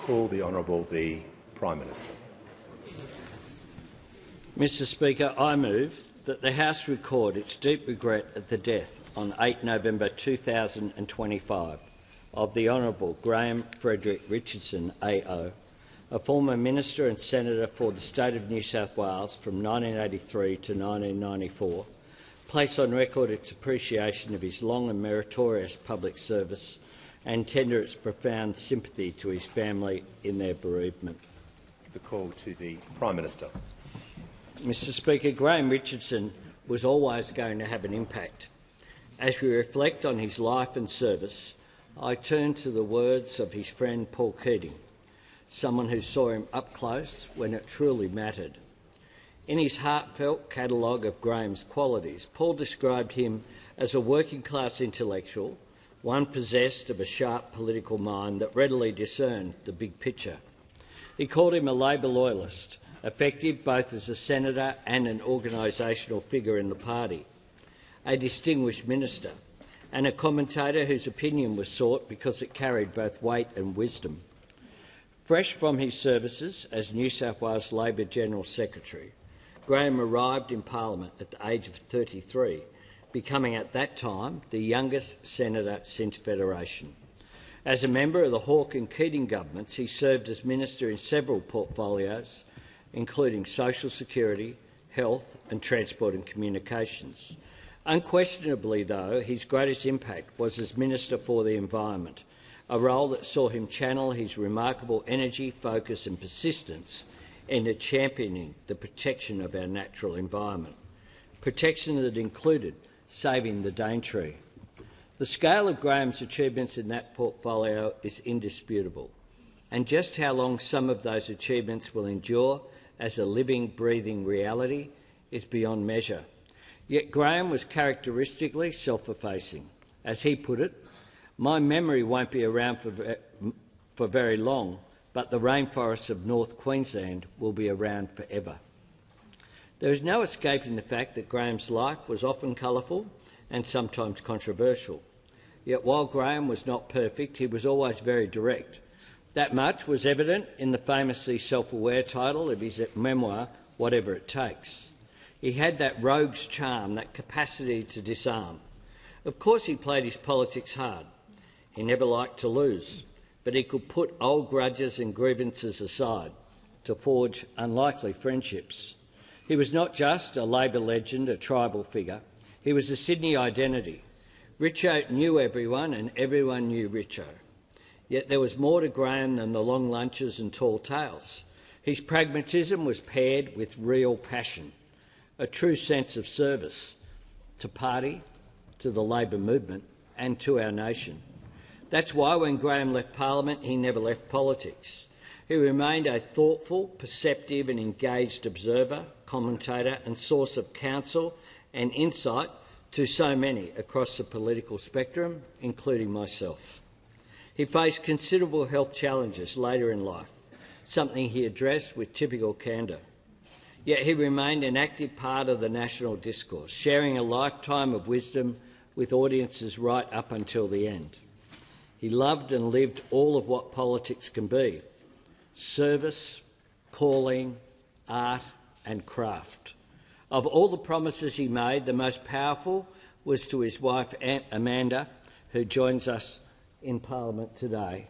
call the Honourable the Prime Minister. Mr Speaker, I move that the House record its deep regret at the death on 8 November 2025 of the Honourable Graham Frederick Richardson AO, a former Minister and Senator for the State of New South Wales from 1983 to 1994, place on record its appreciation of his long and meritorious public service and tender its profound sympathy to his family in their bereavement. The call to the Prime Minister. Mr Speaker, Graham Richardson was always going to have an impact. As we reflect on his life and service, I turn to the words of his friend Paul Keating, someone who saw him up close when it truly mattered. In his heartfelt catalogue of Graham's qualities, Paul described him as a working-class intellectual, one possessed of a sharp political mind that readily discerned the big picture. He called him a Labor loyalist, effective both as a senator and an organisational figure in the party, a distinguished minister, and a commentator whose opinion was sought because it carried both weight and wisdom. Fresh from his services as New South Wales Labor General Secretary, Graham arrived in Parliament at the age of 33, becoming at that time the youngest senator since Federation. As a member of the Hawke and Keating governments, he served as minister in several portfolios, including social security, health and transport and communications. Unquestionably, though, his greatest impact was as Minister for the Environment, a role that saw him channel his remarkable energy, focus and persistence into championing the protection of our natural environment, protection that included saving the Daintree. The scale of Graham's achievements in that portfolio is indisputable, and just how long some of those achievements will endure as a living, breathing reality is beyond measure. Yet Graham was characteristically self-effacing. As he put it, "My memory won't be around for very long, but the rainforests of North Queensland will be around forever." There is no escaping the fact that Graham's life was often colourful and sometimes controversial. Yet while Graham was not perfect, he was always very direct. That much was evident in the famously self-aware title of his memoir, Whatever It Takes. He had that rogue's charm, that capacity to disarm. Of course he played his politics hard. He never liked to lose, but he could put old grudges and grievances aside to forge unlikely friendships. He was not just a Labor legend, a tribal figure. He was a Sydney identity. Richo knew everyone and everyone knew Richo. Yet there was more to Graham than the long lunches and tall tales. His pragmatism was paired with real passion, a true sense of service to party, to the Labor movement and to our nation. That's why when Graham left Parliament, he never left politics. He remained a thoughtful, perceptive and engaged observer, commentator and source of counsel and insight to so many across the political spectrum, including myself. He faced considerable health challenges later in life, something he addressed with typical candour. Yet he remained an active part of the national discourse, sharing a lifetime of wisdom with audiences right up until the end. He loved and lived all of what politics can be: service, calling, art and craft. Of all the promises he made, the most powerful was to his wife Amanda, who joins us in Parliament today,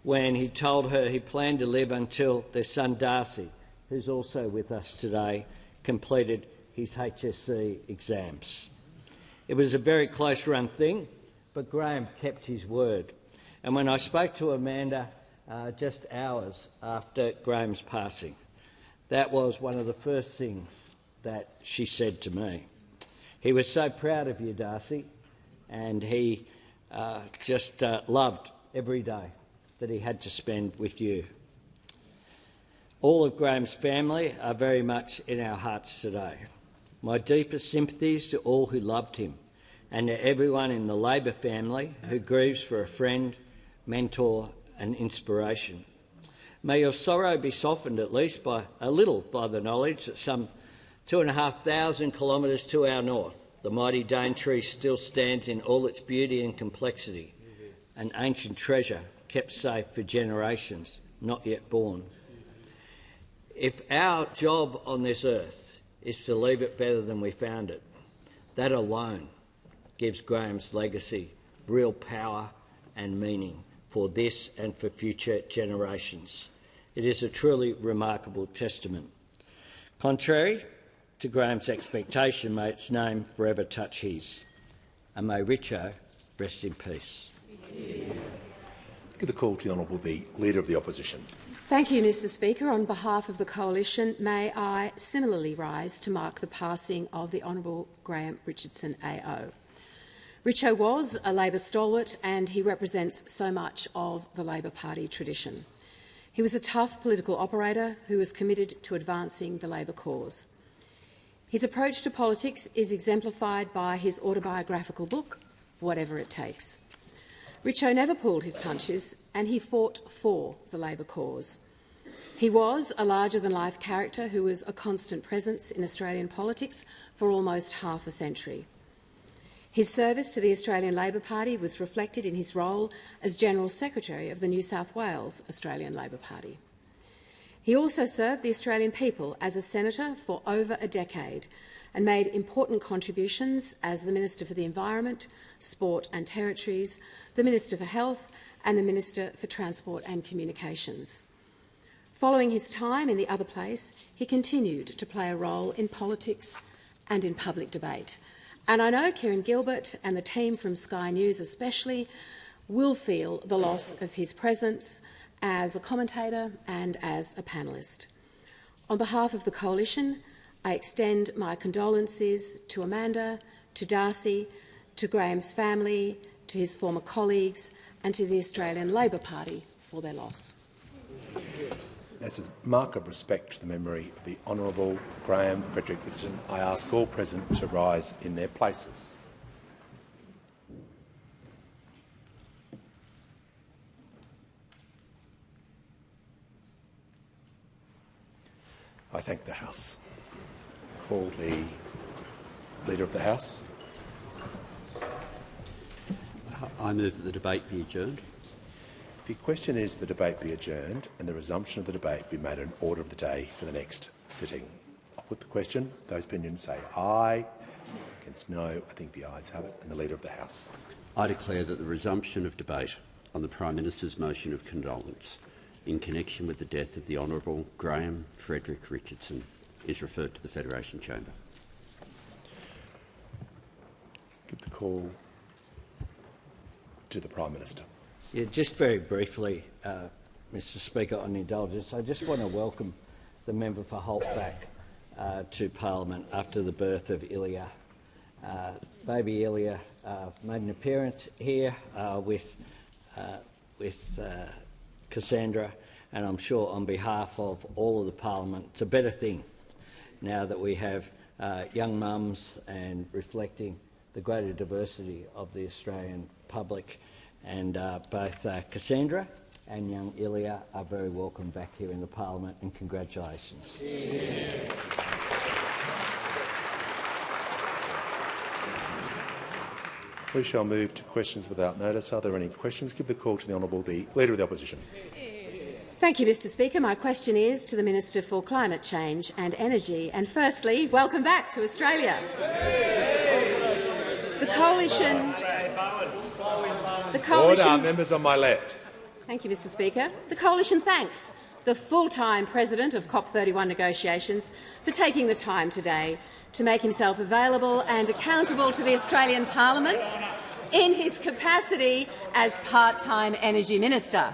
when he told her he planned to live until their son Darcy, who's also with us today, completed his HSC exams. It was a very close-run thing, but Graham kept his word. And when I spoke to Amanda just hours after Graham's passing, that was one of the first things that she said to me. He was so proud of you, Darcy, and he just loved every day that he had to spend with you. All of Graham's family are very much in our hearts today. My deepest sympathies to all who loved him and to everyone in the Labor family who grieves for a friend, mentor and inspiration. May your sorrow be softened at least by a little by the knowledge that some 2,500 kilometres to our north, the mighty Daintree still stands in all its beauty and complexity, an ancient treasure kept safe for generations not yet born. If our job on this earth is to leave it better than we found it, that alone gives Graham's legacy real power and meaning for this and for future generations. It is a truly remarkable testament. Contrary to Graham's expectation, may its name forever touch his, and may Richo rest in peace. Give the call to the Honourable the Leader of the Opposition. Thank you, Mr Speaker. On behalf of the Coalition, may I similarly rise to mark the passing of the Honourable Graham Richardson AO. Richo was a Labor stalwart and he represents so much of the Labor Party tradition. He was a tough political operator who was committed to advancing the Labor cause. His approach to politics is exemplified by his autobiographical book, Whatever It Takes. Richo never pulled his punches and he fought for the Labor cause. He was a larger-than-life character who was a constant presence in Australian politics for almost half a century. His service to the Australian Labor Party was reflected in his role as General Secretary of the New South Wales Australian Labor Party. He also served the Australian people as a senator for over a decade and made important contributions as the Minister for the Environment, Sport and Territories, the Minister for Health and the Minister for Transport and Communications. Following his time in the other place, he continued to play a role in politics and in public debate. And I know Kieran Gilbert and the team from Sky News especially will feel the loss of his presence as a commentator and as a panellist. On behalf of the Coalition, I extend my condolences to Amanda, to Darcy, to Graham's family, to his former colleagues and to the Australian Labor Party for their loss. As a mark of respect to the memory of the Honourable Graham Frederick Richardson, I ask all present to rise in their places. I thank the House. Call the Leader of the House. I move that the debate be adjourned. The question is the debate be adjourned and the resumption of the debate be made an order of the day for the next sitting. I'll put the question. Those opinions say aye. Against no. I think the ayes have it. And the Leader of the House. I declare that the resumption of debate on the Prime Minister's motion of condolence in connection with the death of the Honourable Graham Frederick Richardson is referred to the Federation Chamber. Give the call to the Prime Minister. Yeah, just very briefly, Mr Speaker, on indulgence, I just want to welcome the member for Holt back to Parliament after the birth of Ilya. Baby Ilya made an appearance here with Cassandra, and I'm sure on behalf of all of the Parliament, it's a better thing now that we have young mums and reflecting the greater diversity of the Australian public. And both Cassandra and young Ilya are very welcome back here in the Parliament, and congratulations. Yeah. We shall move to questions without notice. Are there any questions? Give the call to the Honourable the Leader of the Opposition. Thank you, Mr Speaker. My question is to the Minister for Climate Change and Energy. And firstly, welcome back to Australia. The Coalition... Order, members on my left. Thank you, Mr Speaker. The Coalition thanks the full-time President of COP31 negotiations for taking the time today to make himself available and accountable to the Australian Parliament in his capacity as part-time Energy Minister.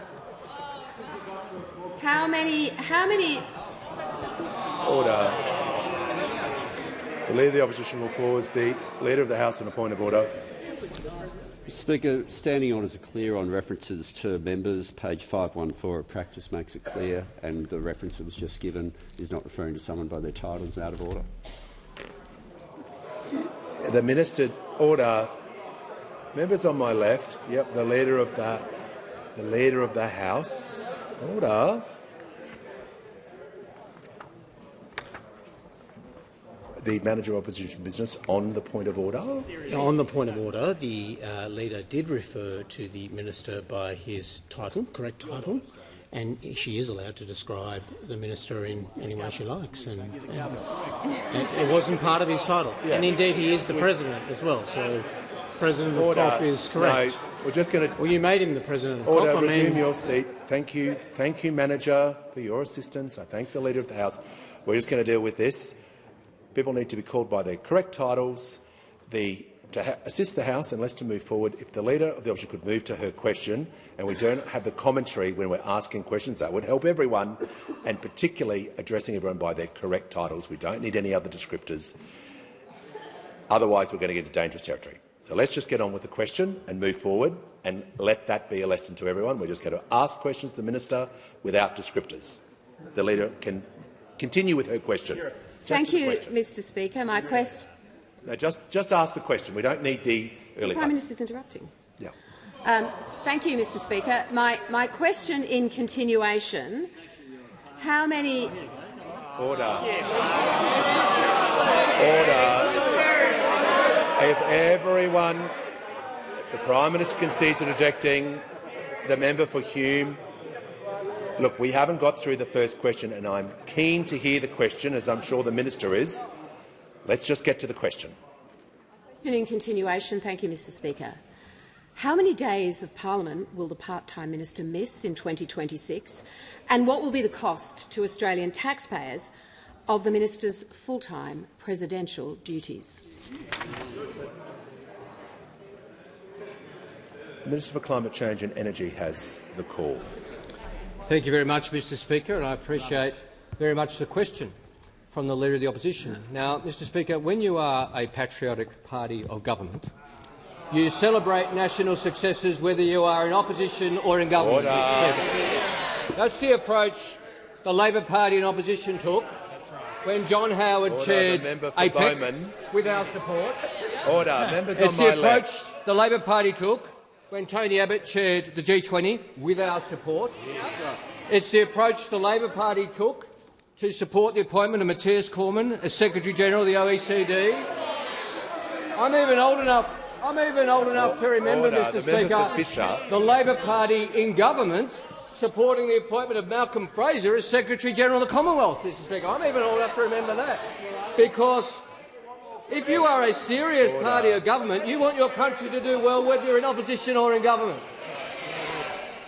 How many... Order. The Leader of the Opposition will pause. The Leader of the House on a point of order. Mr Speaker, standing orders are clear on references to members. Page 514 of practice makes it clear, and the reference that was just given is not referring to someone by their titles. Out of order. The Minister, order. Members on my left. Yep, the Leader of the House. Order. The Manager of Opposition Business on the point of order. On the point of order, the Leader did refer to the Minister by his title, correct title, and she is allowed to describe the minister in any way she likes. And it wasn't part of his title. Yeah. And indeed, he is the president as well. So, president of COP is correct. No, we're just going to. Well, you made him the president of Order. COP. Resume your seat. Thank you, manager, for your assistance. I thank the Leader of the House. We're just going to deal with this. People need to be called by their correct titles. To assist the House and let's to move forward. If the Leader of the Opposition could move to her question and we don't have the commentary when we're asking questions, that would help everyone, and particularly addressing everyone by their correct titles. We don't need any other descriptors. Otherwise, we're going to get into dangerous territory. So let's just get on with the question and move forward, and let that be a lesson to everyone. We're just going to ask questions to the minister without descriptors. The Leader can continue with her question. Thank you, Mr Speaker. My question. No, just ask the question. We don't need the early The Prime Minister is interrupting. Yeah. Thank you, Mr Speaker. My question in continuation, how many— Order. Order. If everyone— the Prime Minister can cease interjecting. The member for Hume. Look, we haven't got through the first question, and I'm keen to hear the question, as I'm sure the minister is. Let's just get to the question. In continuation, thank you, Mr Speaker. How many days of parliament will the part-time minister miss in 2026, and what will be the cost to Australian taxpayers of the minister's full-time presidential duties? The Minister for Climate Change and Energy has the call. Thank you very much, Mr Speaker, and I appreciate very much the question from the Leader of the Opposition. Now, Mr Speaker, when you are a patriotic party of government, you celebrate national successes whether you are in opposition or in government. Mr Speaker. That's the approach the Labor Party in opposition took when John Howard chaired APEC with our support. Order. Members it's on my the approach left. the Labor Party took when Tony Abbott chaired the G20 with our support. It's the approach the Labor Party took to support the appointment of Matthias Cormann as Secretary-General of the OECD. I'm even old enough to remember, Mr Speaker, the Labor Party in government supporting the appointment of Malcolm Fraser as Secretary-General of the Commonwealth, Mr Speaker. I'm even old enough to remember that. Because if you are a serious party of government, you want your country to do well whether you're in opposition or in government.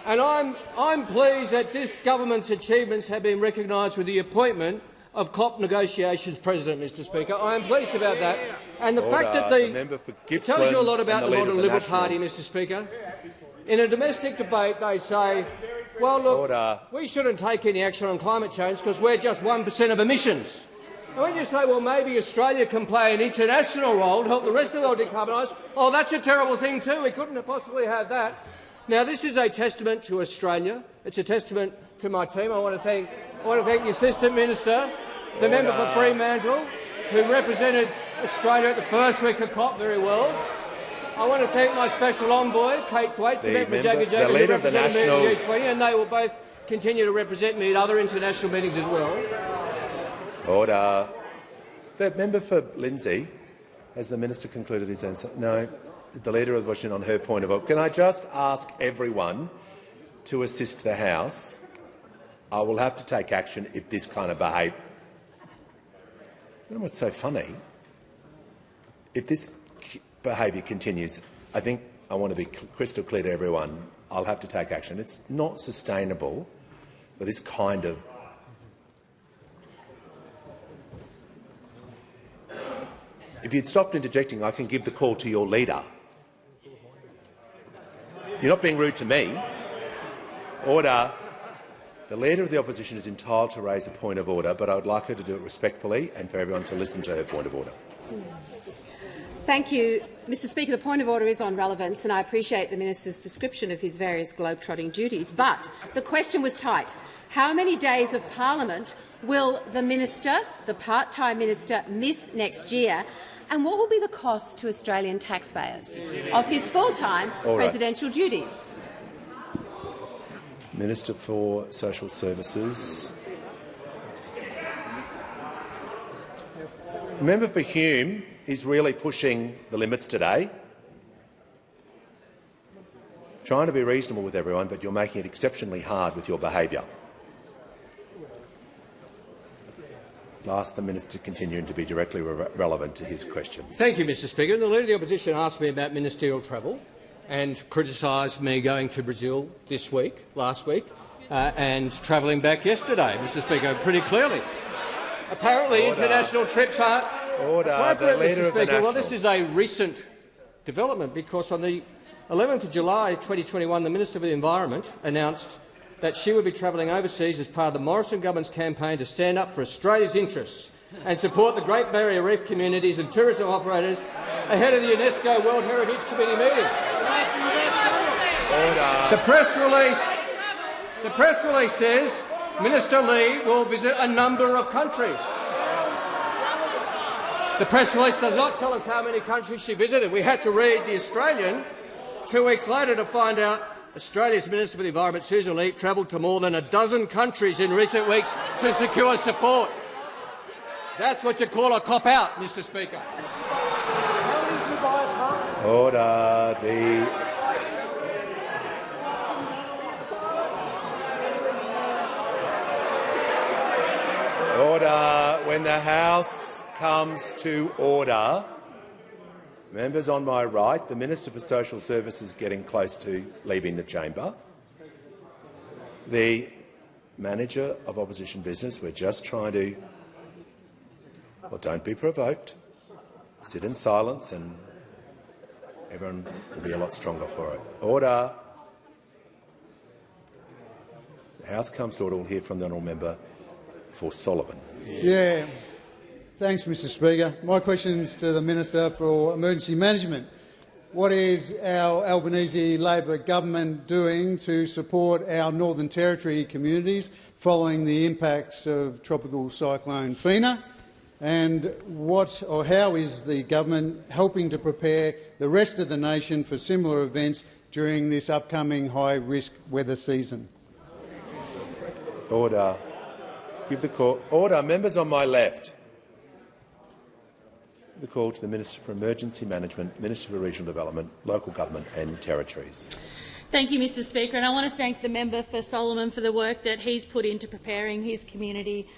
And I'm pleased that this government's achievements have been recognised with the appointment of COP negotiations president, Mr Speaker. I am pleased about that. And the fact that it tells you a lot about the modern Liberal Party, Mr Speaker. In a domestic debate, they say, well, look, we shouldn't take any action on climate change because we're just 1% of emissions. And when you say, well, maybe Australia can play an international role to help the rest of the world decarbonise, oh, that's a terrible thing too. We couldn't possibly have that. Now, this is a testament to Australia. It's a testament to my team. I want to thank the Assistant Minister, the member for Fremantle, who represented Australia at the first week of COP very well. I want to thank my special envoy, Kate Thwaites, the member for Jagajaga, who represented me at the G20, and they will both continue to represent me at other international meetings as well. Order. The member for Lindsay, has the minister concluded his answer? No. The Leader of the Opposition on her point of order. Can I just ask everyone to assist the House? I will have to take action if this kind of behaviour— I don't know what's so funny. If this behaviour continues, I think I want to be crystal clear to everyone. I'll have to take action. It's not sustainable for this kind of— If you'd stopped interjecting, I can give the call to your leader. You're not being rude to me. Order. The Leader of the Opposition is entitled to raise a point of order, but I would like her to do it respectfully and for everyone to listen to her point of order. Thank you, Mr Speaker. The point of order is on relevance, and I appreciate the minister's description of his various globe-trotting duties. But the question was tight. How many days of parliament will the minister, the part-time minister, miss next year? And what will be the cost to Australian taxpayers of his full-time presidential duties? Minister for Social Services. The member for Hume is really pushing the limits today. trying to be reasonable with everyone, but you're making it exceptionally hard with your behaviour. I'll ask the minister to continue and to be directly relevant to his question. Thank you, Mr Speaker. The Leader of the Opposition asked me about ministerial travel and criticised me going to Brazil last week, and travelling back yesterday, Mr Speaker, pretty clearly. Apparently international trips are appropriate, Mr Speaker. Well, this is a recent development because on the 11th of July 2021, the Minister for the Environment announced that she would be travelling overseas as part of the Morrison government's campaign to stand up for Australia's interests and support the Great Barrier Reef communities and tourism operators ahead of the UNESCO World Heritage Committee meeting. The press release says Minister Lee will visit a number of countries. The press release does not tell us how many countries she visited. We had to read The Australian 2 weeks later to find out Australia's Minister for the Environment, Susan Lee, travelled to more than a dozen countries in recent weeks to secure support. That's what you call a cop-out, Mr Speaker. Order. Order. When the House comes to order, members on my right, the Minister for Social Services getting close to leaving the chamber. The Manager of Opposition Business, we're just trying to... Well, don't be provoked. Sit in silence and everyone will be a lot stronger for it. Order. The House comes to order. We'll hear from the honourable member for Sullivan. Yeah. Thanks, Mr Speaker. My question is to the Minister for Emergency Management. What is our Albanese Labor government doing to support our Northern Territory communities following the impacts of Tropical Cyclone Fina? And how is the government helping to prepare the rest of the nation for similar events during this upcoming high-risk weather season? Order. Give the call. Order. Members on my left. The call to the Minister for Emergency Management, Minister for Regional Development, Local Government and Territories. Thank you, Mr Speaker, and I want to thank the member for Solomon for the work that he's put into preparing his community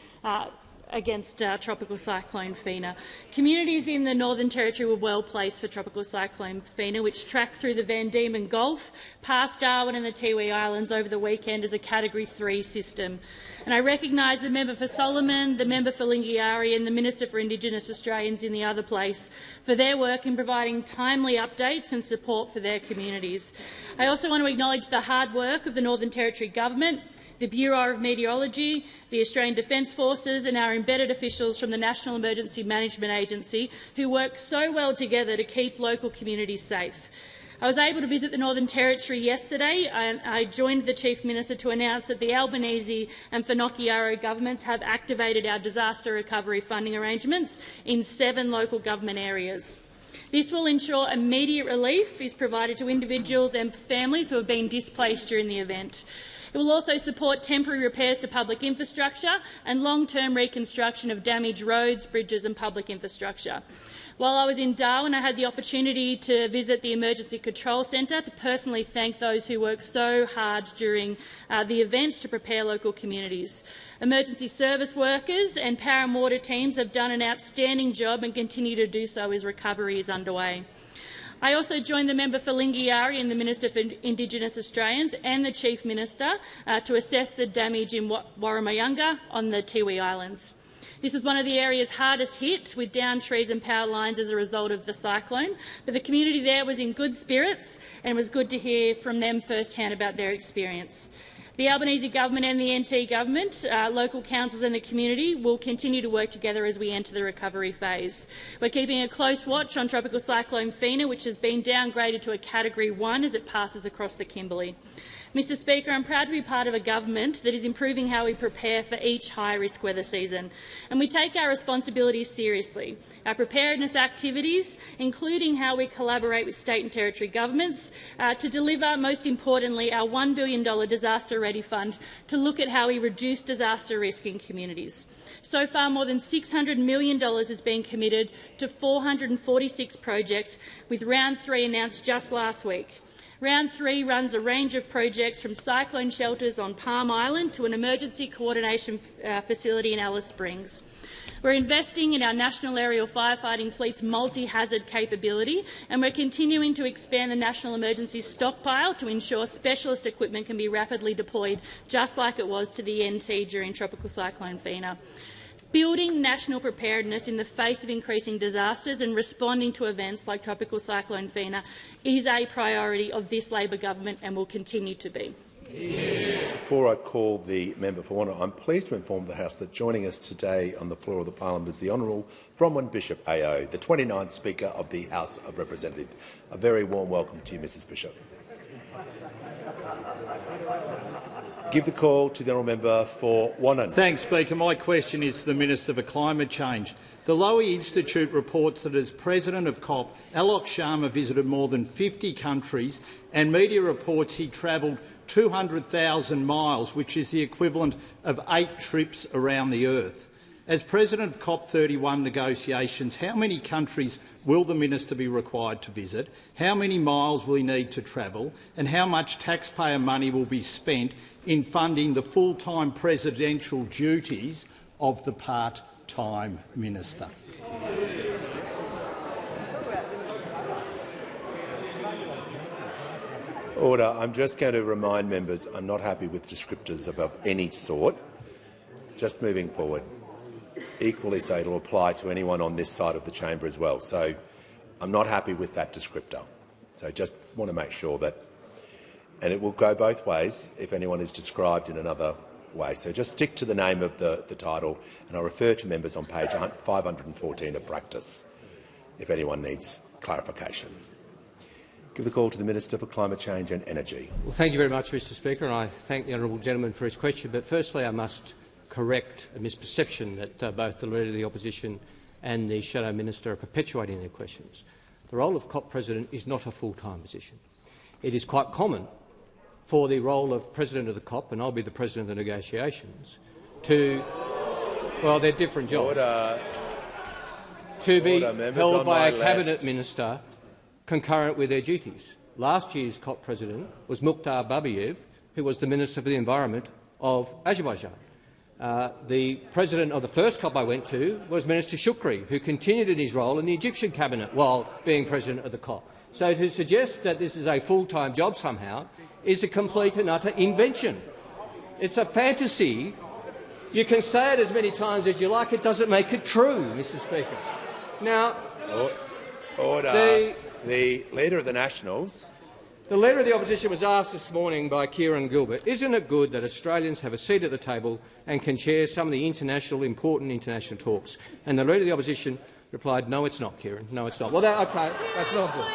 against Tropical Cyclone Fina. Communities in the Northern Territory were well placed for Tropical Cyclone Fina, which tracked through the Van Diemen Gulf, past Darwin and the Tiwi Islands over the weekend as a Category 3 system. And I recognise the member for Solomon, the member for Lingiari and the Minister for Indigenous Australians in the other place for their work in providing timely updates and support for their communities. I also want to acknowledge the hard work of the Northern Territory Government, the Bureau of Meteorology, the Australian Defence Forces and our embedded officials from the National Emergency Management Agency who work so well together to keep local communities safe. I was able to visit the Northern Territory yesterday and I joined the Chief Minister to announce that the Albanese and Whanokiyaro governments have activated our disaster recovery funding arrangements in 7 local government areas. This will ensure immediate relief is provided to individuals and families who have been displaced during the event. It will also support temporary repairs to public infrastructure and long-term reconstruction of damaged roads, bridges and public infrastructure. While I was in Darwin, I had the opportunity to visit the Emergency Control Centre to personally thank those who worked so hard during the event to prepare local communities. Emergency service workers and power and water teams have done an outstanding job and continue to do so as recovery is underway. I also joined the member for Lingiari and the Minister for Indigenous Australians and the Chief Minister to assess the damage in Warramayunga on the Tiwi Islands. This was one of the areas hardest hit, with downed trees and power lines as a result of the cyclone, but the community there was in good spirits and it was good to hear from them firsthand about their experience. The Albanese government and the NT government, local councils and the community will continue to work together as we enter the recovery phase. We're keeping a close watch on Tropical Cyclone Fina, which has been downgraded to a Category 1 as it passes across the Kimberley. Mr Speaker, I'm proud to be part of a government that is improving how we prepare for each high-risk weather season, and we take our responsibilities seriously. Our preparedness activities, including how we collaborate with state and territory governments to deliver, most importantly, our $1 billion Disaster Ready Fund to look at how we reduce disaster risk in communities. So far, more than $600 million has been committed to 446 projects, with round 3 announced just last week. Round 3 runs a range of projects from cyclone shelters on Palm Island to an emergency coordination facility in Alice Springs. We're investing in our National Aerial Firefighting Fleet's multi-hazard capability, and we're continuing to expand the National Emergency Stockpile to ensure specialist equipment can be rapidly deployed, just like it was to the NT during Tropical Cyclone Fina. Building national preparedness in the face of increasing disasters and responding to events like Tropical Cyclone Fina is a priority of this Labor government and will continue to be. Before I call the member for Warner, I'm pleased to inform the House that joining us today on the floor of the Parliament is the Honourable Bronwyn Bishop AO, the 29th Speaker of the House of Representatives. A very warm welcome to you, Mrs Bishop. Give the call to the honourable member for Wannon. Thanks, Speaker. My question is to the Minister for Climate Change. The Lowy Institute reports that as President of COP, Alok Sharma visited more than 50 countries, and media reports he travelled 200,000 miles, which is the equivalent of 8 trips around the Earth. As President of COP31 negotiations, how many countries will the minister be required to visit? How many miles will he need to travel? And how much taxpayer money will be spent in funding the full-time presidential duties of the part-time minister? Order. I'm just going to remind members I'm not happy with descriptors of any sort. Just moving forward. Equally so, it will apply to anyone on this side of the chamber as well. So I'm not happy with that descriptor. So just want to make sure that, and it will go both ways if anyone is described in another way. So just stick to the name of the title, and I'll refer to members on page 514 of practice if anyone needs clarification. Give the call to the Minister for Climate Change and Energy. Well, thank you very much, Mr Speaker, and I thank the honourable gentleman for his question. But firstly, I must correct a misperception that both the Leader of the Opposition and the Shadow Minister are perpetuating their questions. The role of COP President is not a full-time position. It is quite common for the role of President of the COP, and I'll be the President of the negotiations, to, well, they're different jobs, to be held by a Cabinet Minister concurrent with their duties. Last year's COP President was Mukhtar Babiev, who was the Minister for the Environment of Azerbaijan. The President of the first COP I went to was Minister Shukri, who continued in his role in the Egyptian cabinet while being President of the COP. So to suggest that this is a full-time job somehow is a complete and utter invention. It's a fantasy. You can say it as many times as you like. It doesn't make it true, Mr Speaker. Now, Order. The Leader of the Nationals. The Leader of the Opposition was asked this morning by Kieran Gilbert, isn't it good that Australians have a seat at the table and can chair some of the important international talks? And the Leader of the Opposition replied, no, it's not, Kieran. No, it's not. Well, OK, that's not good.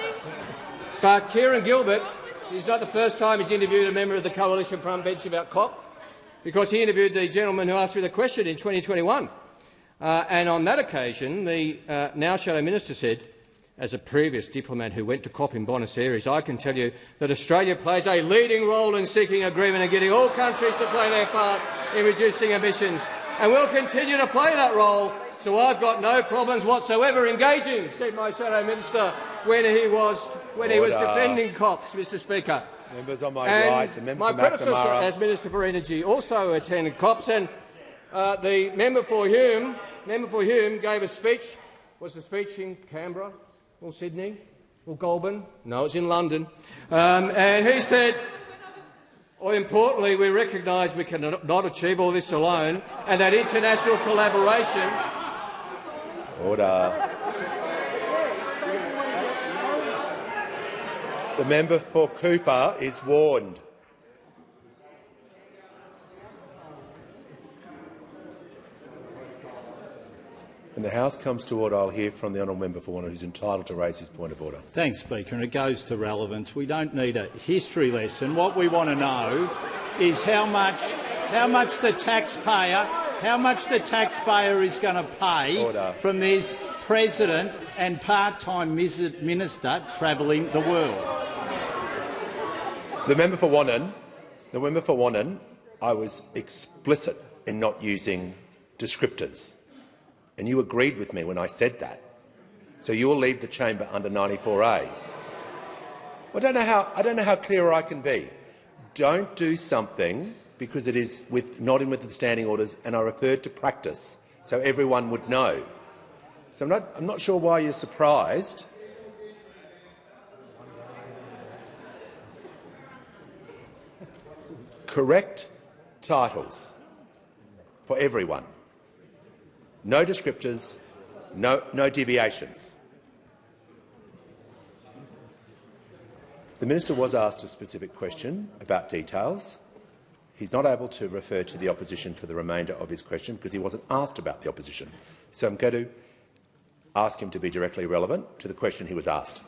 But Kieran Gilbert, he's not the first time he's interviewed a member of the Coalition front bench about COP, because he interviewed the gentleman who asked me the question in 2021. And on that occasion, the now Shadow Minister said, as a previous diplomat who went to COP in Buenos Aires, I can tell you that Australia plays a leading role in seeking agreement and getting all countries to play their part in reducing emissions. And we'll continue to play that role, so I've got no problems whatsoever engaging, said my Shadow Minister when he was defending COPs, Mr Speaker. Members on my right, the member my predecessor as Minister for Energy also attended COPs, and the member for Hume gave a speech. Was the speech in Canberra or Sydney or Goulburn? No, it's in London. And he said, importantly, we recognise we cannot achieve all this alone, and that international collaboration. Order. The member for Cooper is warned. When the House comes to order, I'll hear from the honourable member for Warner, who's entitled to raise his point of order. Thanks, Speaker, and it goes to relevance. We don't need a history lesson. What we want to know is how much the taxpayer is going to pay from this President and part-time minister travelling the world. The member for Wannon, I was explicit in not using descriptors, and you agreed with me when I said that. So you will leave the chamber under 94A. I don't know how clearer I can be. Don't do something because it is not in with the standing orders, and I referred to practice, so everyone would know. So I'm not sure why you're surprised. Correct titles for everyone. No descriptors, no deviations. The minister was asked a specific question about details. He's not able to refer to the opposition for the remainder of his question because he wasn't asked about the opposition. So I'm going to ask him to be directly relevant to the question he was asked.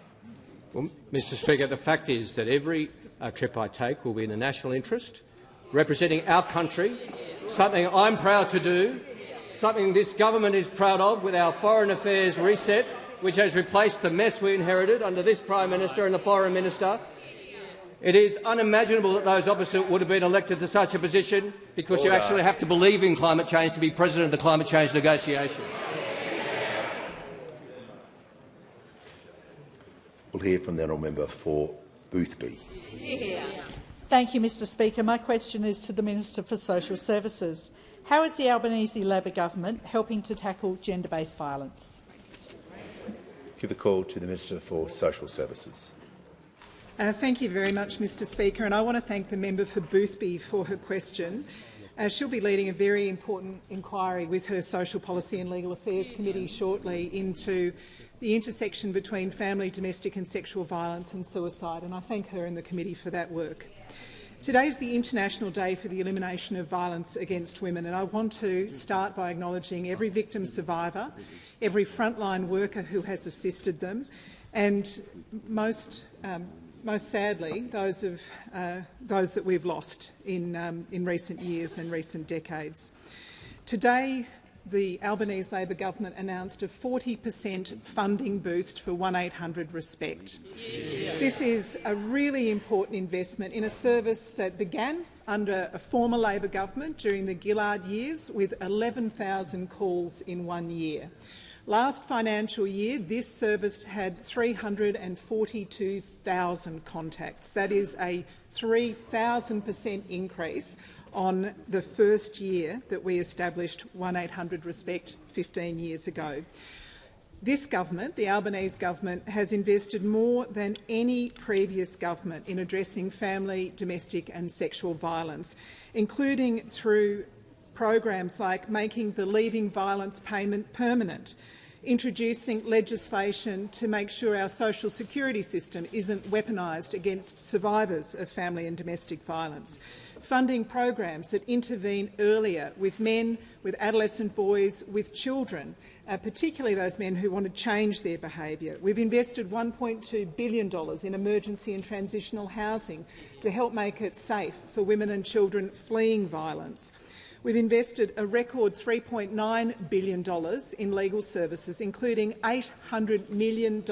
Well, Mr Speaker, the fact is that every trip I take will be in the national interest, representing our country, something I'm proud to do, something this government is proud of with our Foreign Affairs reset, which has replaced the mess we inherited under this Prime Minister and the Foreign Minister. It is unimaginable that those opposite would have been elected to such a position because you actually have to believe in climate change to be president of the climate change negotiation. We'll hear from the honourable member for Boothby. Thank you, Mr Speaker. My question is to the Minister for Social Services. How is the Albanese Labor government helping to tackle gender-based violence? Give the call to the Minister for Social Services. Thank you very much, Mr Speaker, and I want to thank the member for Boothby for her question. She'll be leading a very important inquiry with her Social Policy and Legal Affairs Committee shortly into the intersection between family, domestic and sexual violence and suicide, and I thank her and the committee for that work. Today is the International Day for the Elimination of Violence Against Women, and I want to start by acknowledging every victim survivor, every frontline worker who has assisted them, and most sadly, those that we've lost in recent years and recent decades. Today, the Albanese Labor government announced a 40% funding boost for 1800-RESPECT. This is a really important investment in a service that began under a former Labor government during the Gillard years with 11,000 calls in 1 year. Last financial year, this service had 342,000 contacts. That is a 3,000% increase on the first year that we established 1800-RESPECT 15 years ago. This government, the Albanese government, has invested more than any previous government in addressing family, domestic and sexual violence, including through programs like making the leaving violence payment permanent, introducing legislation to make sure our social security system isn't weaponised against survivors of family and domestic violence, funding programs that intervene earlier with men, with adolescent boys, with children, particularly those men who want to change their behaviour. We've invested $1.2 billion in emergency and transitional housing to help make it safe for women and children fleeing violence. We've invested a record $3.9 billion in legal services, including $800 million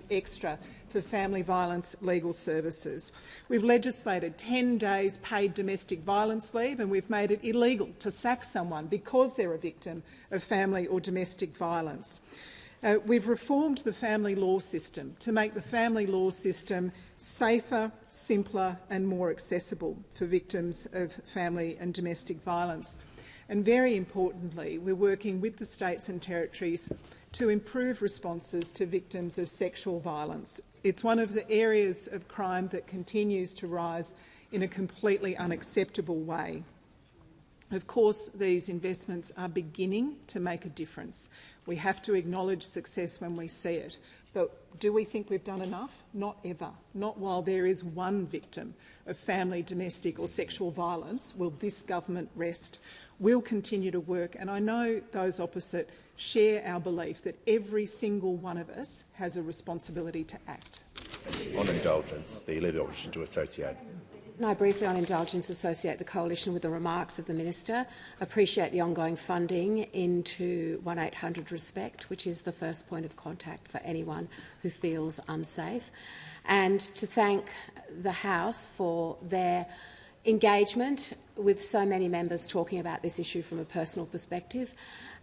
extra for family violence legal services. We've legislated 10 days paid domestic violence leave, and we've made it illegal to sack someone because they're a victim of family or domestic violence. We've reformed the family law system to make the family law system safer, simpler and more accessible for victims of family and domestic violence. And very importantly, we're working with the states and territories to improve responses to victims of sexual violence. It's one of the areas of crime that continues to rise in a completely unacceptable way. Of course, these investments are beginning to make a difference. We have to acknowledge success when we see it. But do we think we've done enough? Not ever. Not while there is one victim of family, domestic or sexual violence will this government rest. We'll continue to work, and I know those opposite share our belief that every single one of us has a responsibility to act. On indulgence, the Leader of the Opposition to associate. And I briefly, on indulgence, associate the coalition with the remarks of the minister. Appreciate the ongoing funding into 1800-RESPECT, which is the first point of contact for anyone who feels unsafe, and to thank the House for their engagement with so many members talking about this issue from a personal perspective.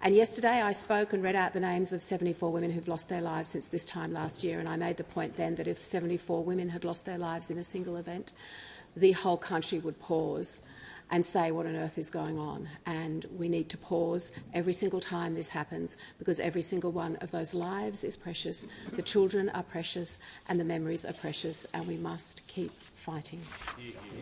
And yesterday I spoke and read out the names of 74 women who've lost their lives since this time last year, and I made the point then that if 74 women had lost their lives in a single event, the whole country would pause and say what on earth is going on. And we need to pause every single time this happens, because every single one of those lives is precious, the children are precious and the memories are precious, and we must keep fighting.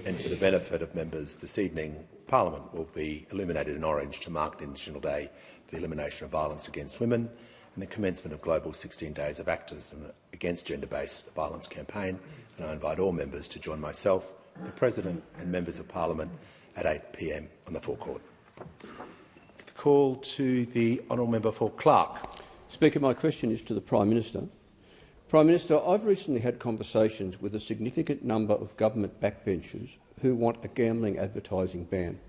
And for the benefit of members this evening, Parliament will be illuminated in orange to mark the International Day for the Elimination of Violence Against Women and the commencement of Global 16 Days of Activism Against Gender-Based Violence campaign. And I invite all members to join myself, the President and members of Parliament at 8 p.m. on the forecourt. The call to the honourable member for Clark. Speaker, my question is to the Prime Minister. Prime Minister, I've recently had conversations with a significant number of government backbenchers who want a gambling advertising ban,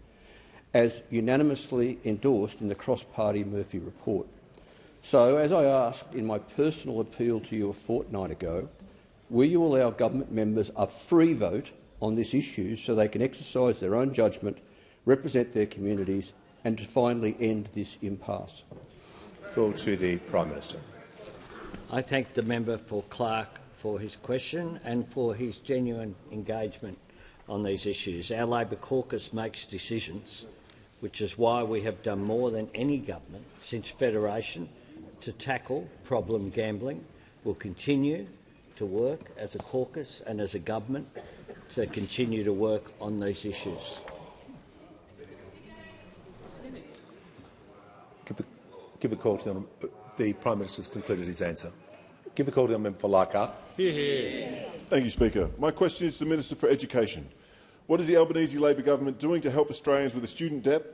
as unanimously endorsed in the cross-party Murphy report. So, as I asked in my personal appeal to you a fortnight ago, will you allow government members a free vote on this issue so they can exercise their own judgment, represent their communities and to finally end this impasse? Call to the Prime Minister. I thank the member for Clark for his question and for his genuine engagement on these issues. Our Labor caucus makes decisions, which is why we have done more than any government since Federation to tackle problem gambling. We'll continue to work as a caucus and as a government to continue to work on these issues. Give a call to them. The Prime Minister has concluded his answer. Give a call to the member for Leichhardt. Hear, hear. Thank you, Speaker. My question is to the Minister for Education. What is the Albanese Labor government doing to help Australians with a student debt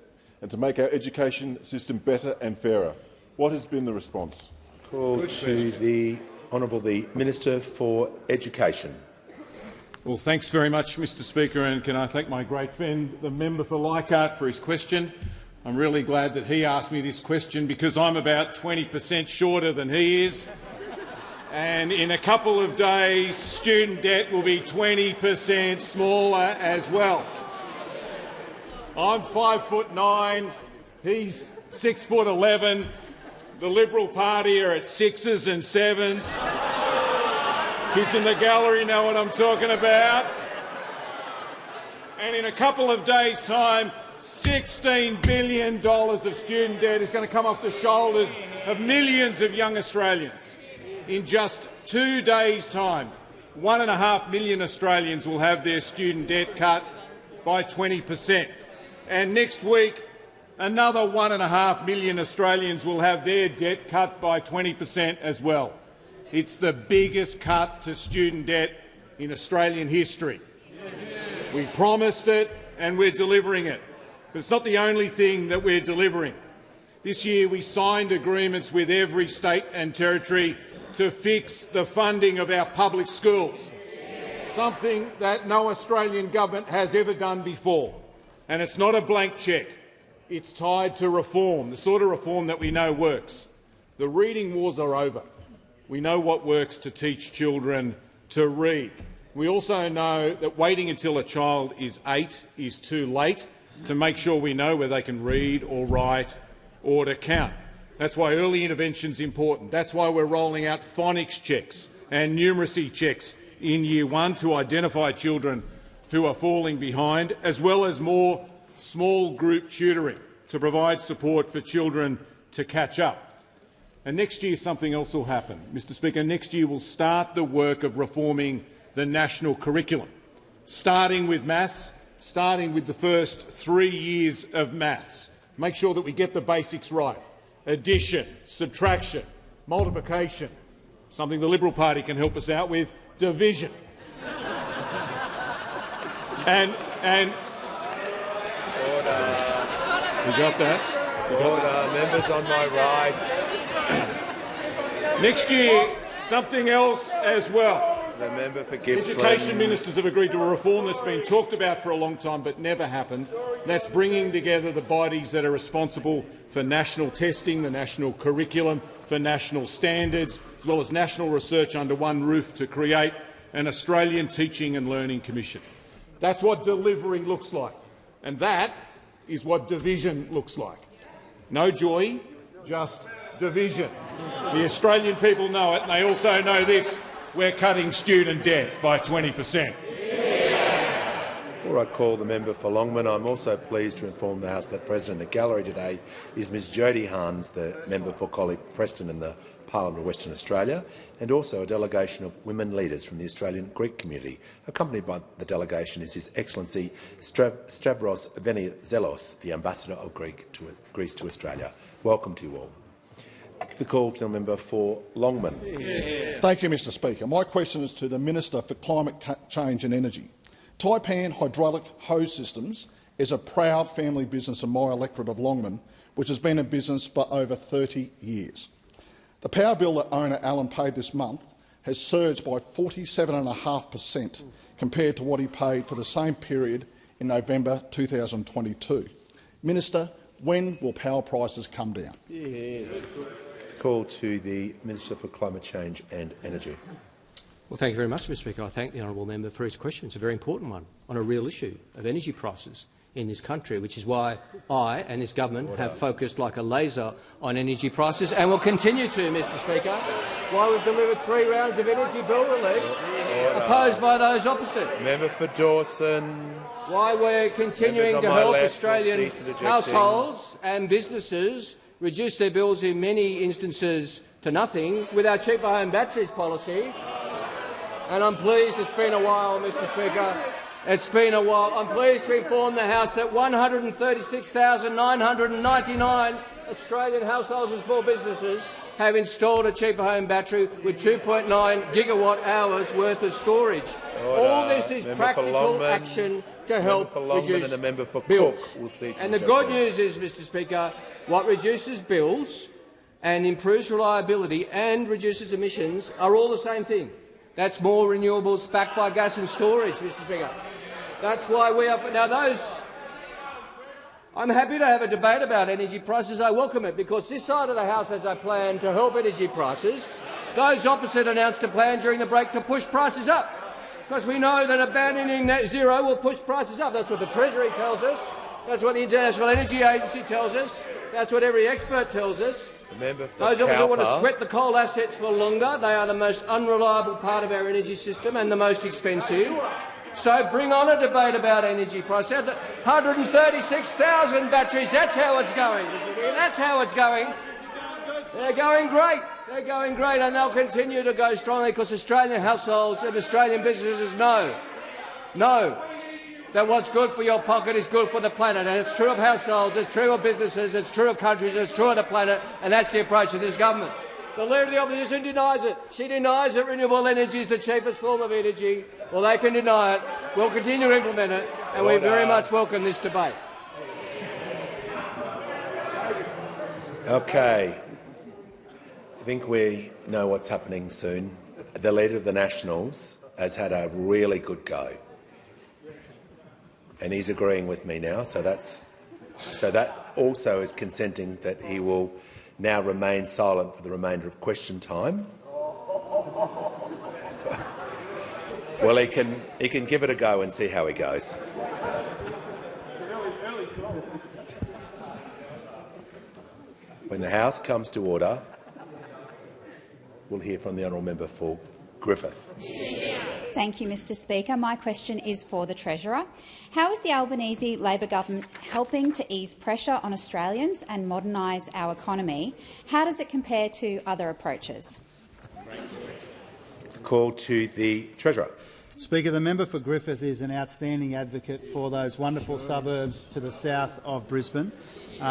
and to make our education system better and fairer? What has been the response? Call to the Honourable the Minister for Education. Well, thanks very much, Mr Speaker, and can I thank my great friend, the member for Leichhardt, for his question. I'm really glad that he asked me this question because I'm about 20% shorter than he is. And in a couple of days, student debt will be 20% smaller as well. I'm 5'9", he's 6'11". The Liberal Party are at 6s and 7s. Kids in the gallery know what I'm talking about. And in a couple of days' time, $16 billion of student debt is going to come off the shoulders of millions of young Australians. In just 2 days' time, 1.5 million Australians will have their student debt cut by 20%. And next week, another 1.5 million Australians will have their debt cut by 20% as well. It's the biggest cut to student debt in Australian history. We promised it and we're delivering it. But it's not the only thing that we're delivering. This year we signed agreements with every state and territory to fix the funding of our public schools, something that no Australian government has ever done before. And it's not a blank cheque. It's tied to reform, the sort of reform that we know works. The reading wars are over. We know what works to teach children to read. We also know that waiting until a child is 8 is too late to make sure we know whether they can read or write or to count. That's why early intervention is important. That's why we're rolling out phonics checks and numeracy checks in Year 1 to identify children who are falling behind, as well as more small group tutoring to provide support for children to catch up. And next year something else will happen. Mr Speaker, next year we'll start the work of reforming the national curriculum, starting with maths, starting with the first 3 years of maths. Make sure that we get the basics right. Addition, subtraction, multiplication, something the Liberal Party can help us out with, division. and Order. You got that? Order. Members on my right. Next year, something else as well. The member for Gippsland. Education ministers have agreed to a reform that's been talked about for a long time but never happened. That's bringing together the bodies that are responsible for national testing, the national curriculum, for national standards, as well as national research under one roof to create an Australian Teaching and Learning Commission. That's what delivering looks like. And that is what division looks like. No joy, just division. The Australian people know it, and they also know this. We're cutting student debt by 20%. Before I call the member for Longman, I'm also pleased to inform the House that present in the gallery today is Ms Jodie Hans, the member for Collie-Preston in the Parliament of Western Australia, and also a delegation of women leaders from the Australian Greek community. Accompanied by the delegation is His Excellency Stavros Venizelos, the Ambassador of Greece to Australia. Welcome to you all. The call to the member for Longman. Thank you, Mr Speaker. My question is to the Minister for Climate Change and Energy. Taipan Hydraulic Hose Systems is a proud family business in my electorate of Longman, which has been in business for over 30 years. The power bill that owner Alan paid this month has surged by 47.5% compared to what he paid for the same period in November 2022. Minister, when will power prices come down? Call to the Minister for Climate Change and Energy. Well, thank you very much, Mr Speaker. I thank the honourable member for his question. It's a very important one on a real issue of energy prices in this country, which is why I and this government have focused like a laser on energy prices and will continue to, Mr Speaker, why we've delivered 3 rounds of energy bill relief opposed by those opposite. Member for Dawson. Why we're continuing to help Australian households and businesses reduce their bills in many instances to nothing with our cheaper home batteries policy. And I'm pleased it's been a while, Mr Speaker. It's been a while. I'm pleased to inform the House that 136,999 Australian households and small businesses have installed a cheaper home battery with 2.9 gigawatt hours worth of storage. All this is practical action to help reduce bills. And the good news is, Mr Speaker, what reduces bills and improves reliability and reduces emissions are all the same thing. That's more renewables backed by gas and storage, Mr Speaker. That's why we are now those. I'm happy to have a debate about energy prices. I welcome it because this side of the House has a plan to help energy prices. Those opposite announced a plan during the break to push prices up, because we know that abandoning net zero will push prices up. That's what the Treasury tells us. That's what the International Energy Agency tells us. That's what every expert tells us. Those of us who want to sweat the coal assets for longer, they are the most unreliable part of our energy system and the most expensive. So bring on a debate about energy prices. 136,000 batteries, that's how it's going. That's how it's going. They're going great. They're going great, and they'll continue to go strongly because Australian households and Australian businesses know that what's good for your pocket is good for the planet. And it's true of households, it's true of businesses, it's true of countries, it's true of the planet, and that's the approach of this government. The Leader of the Opposition denies it. She denies that renewable energy is the cheapest form of energy. Well, they can deny it. We'll continue to implement it, and we very much welcome this debate. Okay. I think we know what's happening soon. The Leader of the Nationals has had a really good go, and he's agreeing with me now. So that also is consenting that he will now remain silent for the remainder of question time. Well, he can give it a go and see how he goes. When the House comes to order, we'll hear from the honourable member for Griffith. Thank you, Mr Speaker. My question is for the Treasurer. How is the Albanese Labor government helping to ease pressure on Australians and modernise our economy? How does it compare to other approaches? Call to the Treasurer. Speaker, the member for Griffith is an outstanding advocate for those wonderful suburbs to the south of Brisbane,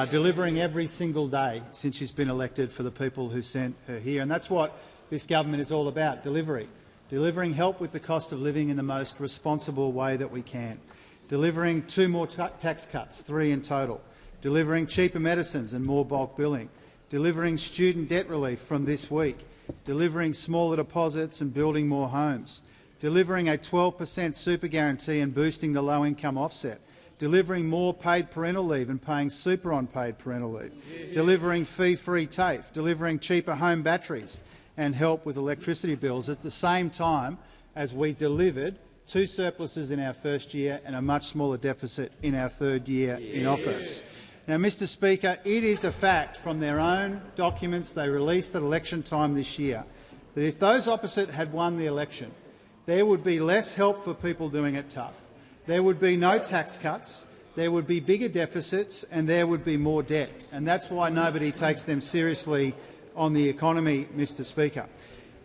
delivering every single day since she's been elected for the people who sent her here. And that's what this government is all about, delivering help with the cost of living in the most responsible way that we can, delivering 2 more tax cuts, 3 in total, delivering cheaper medicines and more bulk billing, delivering student debt relief from this week, delivering smaller deposits and building more homes, delivering a 12% super guarantee and boosting the low-income offset, delivering more paid parental leave and paying super on paid parental leave, delivering fee-free TAFE, delivering cheaper home batteries and help with electricity bills at the same time as we delivered 2 surpluses in our first year and a much smaller deficit in our third year in office. Now, Mr Speaker, it is a fact from their own documents they released at election time this year that if those opposite had won the election, there would be less help for people doing it tough. There would be no tax cuts, there would be bigger deficits and there would be more debt. And that's why nobody takes them seriously on the economy, Mr Speaker.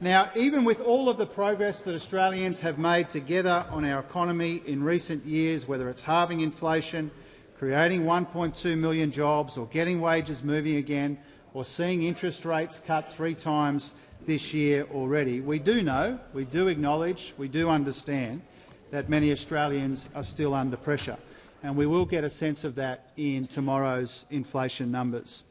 Now, even with all of the progress that Australians have made together on our economy in recent years, whether it's halving inflation, creating 1.2 million jobs or getting wages moving again or seeing interest rates cut 3 times this year already, we do know, we do acknowledge, we do understand that many Australians are still under pressure, and we will get a sense of that in tomorrow's inflation numbers.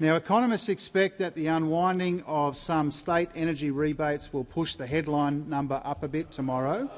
Now, economists expect that the unwinding of some state energy rebates will push the headline number up a bit tomorrow,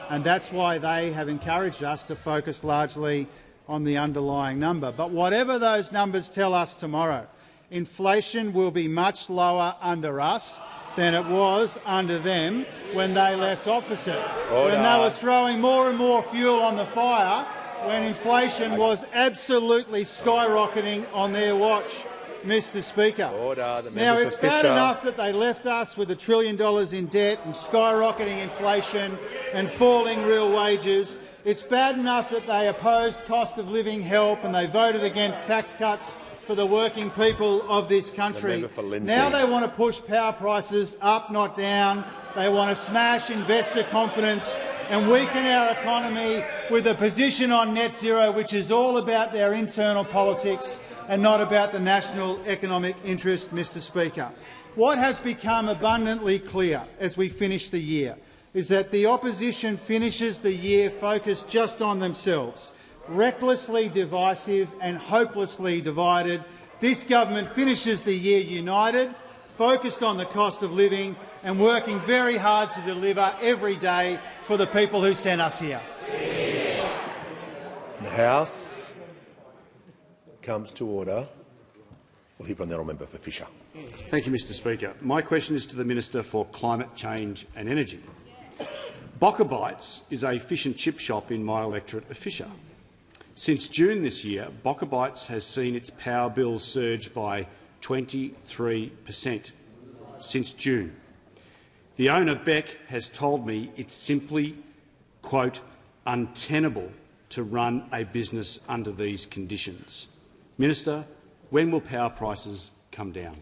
and that's why they have encouraged us to focus largely on the underlying number. But whatever those numbers tell us tomorrow, inflation will be much lower under us than it was under them when they left office. When they were throwing more and more fuel on the fire, when inflation was absolutely skyrocketing on their watch, Mr Speaker. Now, it's bad enough that they left us with $1 trillion in debt and skyrocketing inflation and falling real wages. It's bad enough that they opposed cost of living help and they voted against tax cuts for the working people of this country. Now they want to push power prices up, not down. They want to smash investor confidence and weaken our economy with a position on net zero which is all about their internal politics and not about the national economic interest, Mr Speaker. What has become abundantly clear as we finish the year is that the opposition finishes the year focused just on themselves, recklessly divisive and hopelessly divided. This government finishes the year united, focused on the cost of living and working very hard to deliver every day for the people who sent us here. The House comes to order. We'll hear from the honourable member for Fisher. Thank you, Mr Speaker. My question is to the Minister for Climate Change and Energy. Boca Bites is a fish and chip shop in my electorate of Fisher. Since June this year, Boca Bites has seen its power bill surge by 23%. Since June. The owner, Beck, has told me it's simply, quote, untenable to run a business under these conditions. Minister, when will power prices come down?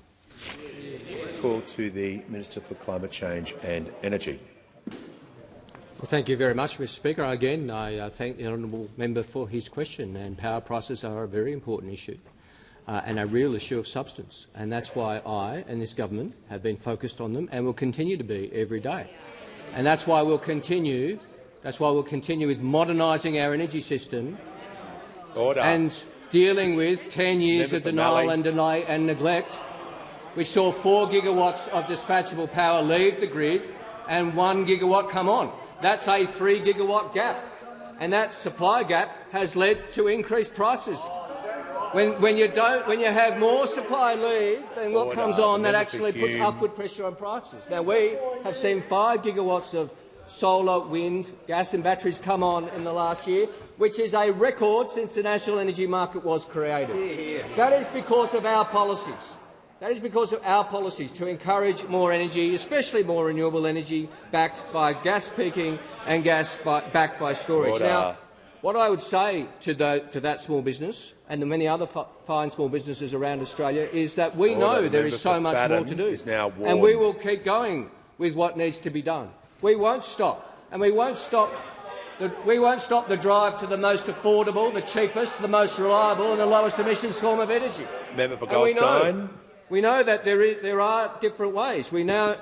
Call to the Minister for Climate Change and Energy. Well, thank you very much, Mr Speaker. Again, I thank the honourable member for his question. And power prices are a very important issue and a real issue of substance. And that's why I and this government have been focused on them and will continue to be every day. And that's why we'll continue. That's why we'll continue with modernising our energy system and dealing with 10 years of denial and delay and neglect. We saw 4 gigawatts of dispatchable power leave the grid and 1 gigawatt come on. That's a 3 gigawatt gap, and that supply gap has led to increased prices. When you have more supply leave than what comes on, that actually puts upward pressure on prices. Now, we have seen 5 gigawatts of solar, wind, gas and batteries come on in the last year, which is a record since the national energy market was created. That is because of our policies. That is because of our policies to encourage more energy, especially more renewable energy, backed by gas peaking and backed by storage. Now, what I would say to that small business and the many other fine small businesses around Australia is that we know there is so much more to do, and we will keep going with what needs to be done. We won't stop, and we won't stop the drive to the most affordable, the cheapest, the most reliable and the lowest emissions form of energy. Member for Goldstein. We know that there are different ways. We know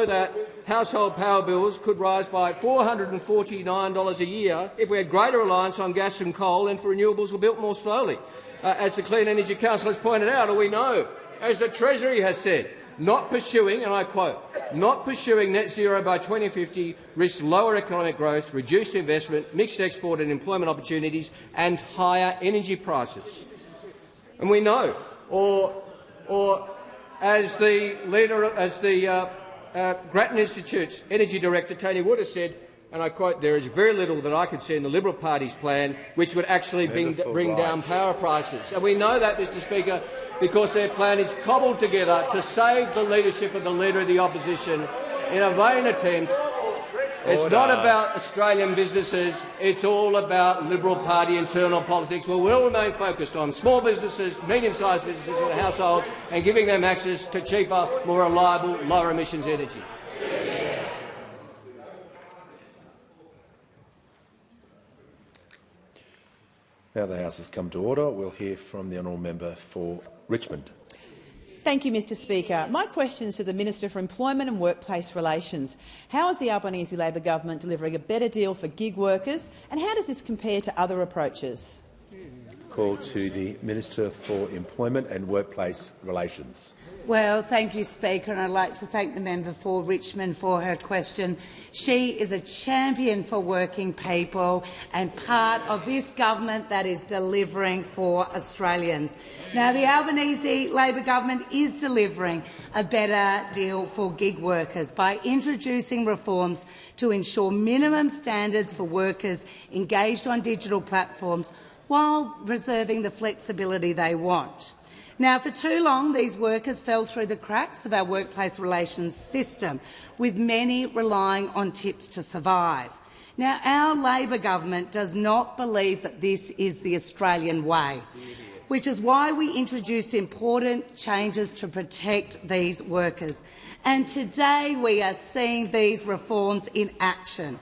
that household power bills could rise by $449 a year if we had greater reliance on gas and coal and if renewables were built more slowly. As the Clean Energy Council has pointed out, or we know, as the Treasury has said, not pursuing, and I quote, not pursuing net zero by 2050 risks lower economic growth, reduced investment, mixed export and employment opportunities and higher energy prices. And we know, or as the Grattan Institute's Energy Director Tony Wood has said, and I quote, "There is very little that I could see in the Liberal Party's plan which would actually bring down power prices." And we know that, Mr Speaker, because their plan is cobbled together to save the leadership of the Leader of the Opposition in a vain attempt. It's not about Australian businesses, it's all about Liberal Party internal politics. We will remain focused on small businesses, medium-sized businesses and households, and giving them access to cheaper, more reliable, lower emissions energy. Now the House has come to order. We'll hear from the honourable member for Richmond. Thank you, Mr Speaker. My question is to the Minister for Employment and Workplace Relations. How is the Albanese Labor government delivering a better deal for gig workers, and how does this compare to other approaches? Call to the Minister for Employment and Workplace Relations. Well, thank you, Speaker, and I'd like to thank the member for Richmond for her question. She is a champion for working people and part of this government that is delivering for Australians. Now, the Albanese Labor government is delivering a better deal for gig workers by introducing reforms to ensure minimum standards for workers engaged on digital platforms while reserving the flexibility they want. Now, for too long, these workers fell through the cracks of our workplace relations system, with many relying on tips to survive. Now, our Labor government does not believe that this is the Australian way, which is why we introduced important changes to protect these workers. And today we are seeing these reforms in action.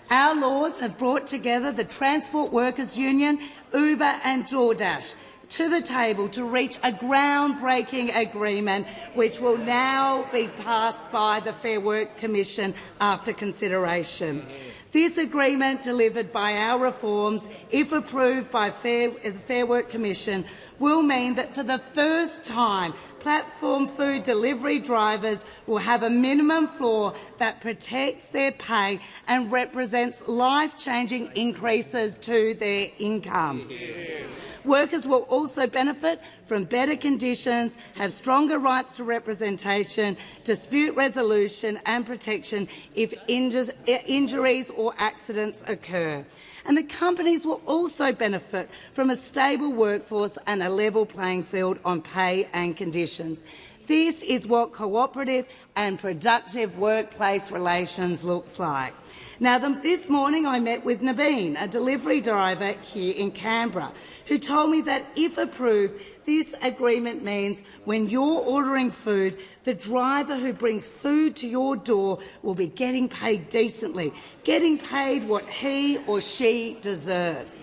Our laws have brought together the Transport Workers Union, Uber and DoorDash to the table to reach a groundbreaking agreement which will now be passed by the Fair Work Commission after consideration. This agreement, delivered by our reforms, if approved by the Fair Work Commission, will mean that for the first time platform food delivery drivers will have a minimum floor that protects their pay and represents life-changing increases to their income. Workers will also benefit from better conditions, have stronger rights to representation, dispute resolution and protection if injuries or accidents occur. And the companies will also benefit from a stable workforce and a level playing field on pay and conditions. This is what cooperative and productive workplace relations looks like. Now, this morning I met with Naveen, a delivery driver here in Canberra, who told me that, if approved, this agreement means when you're ordering food, the driver who brings food to your door will be getting paid decently, getting paid what he or she deserves.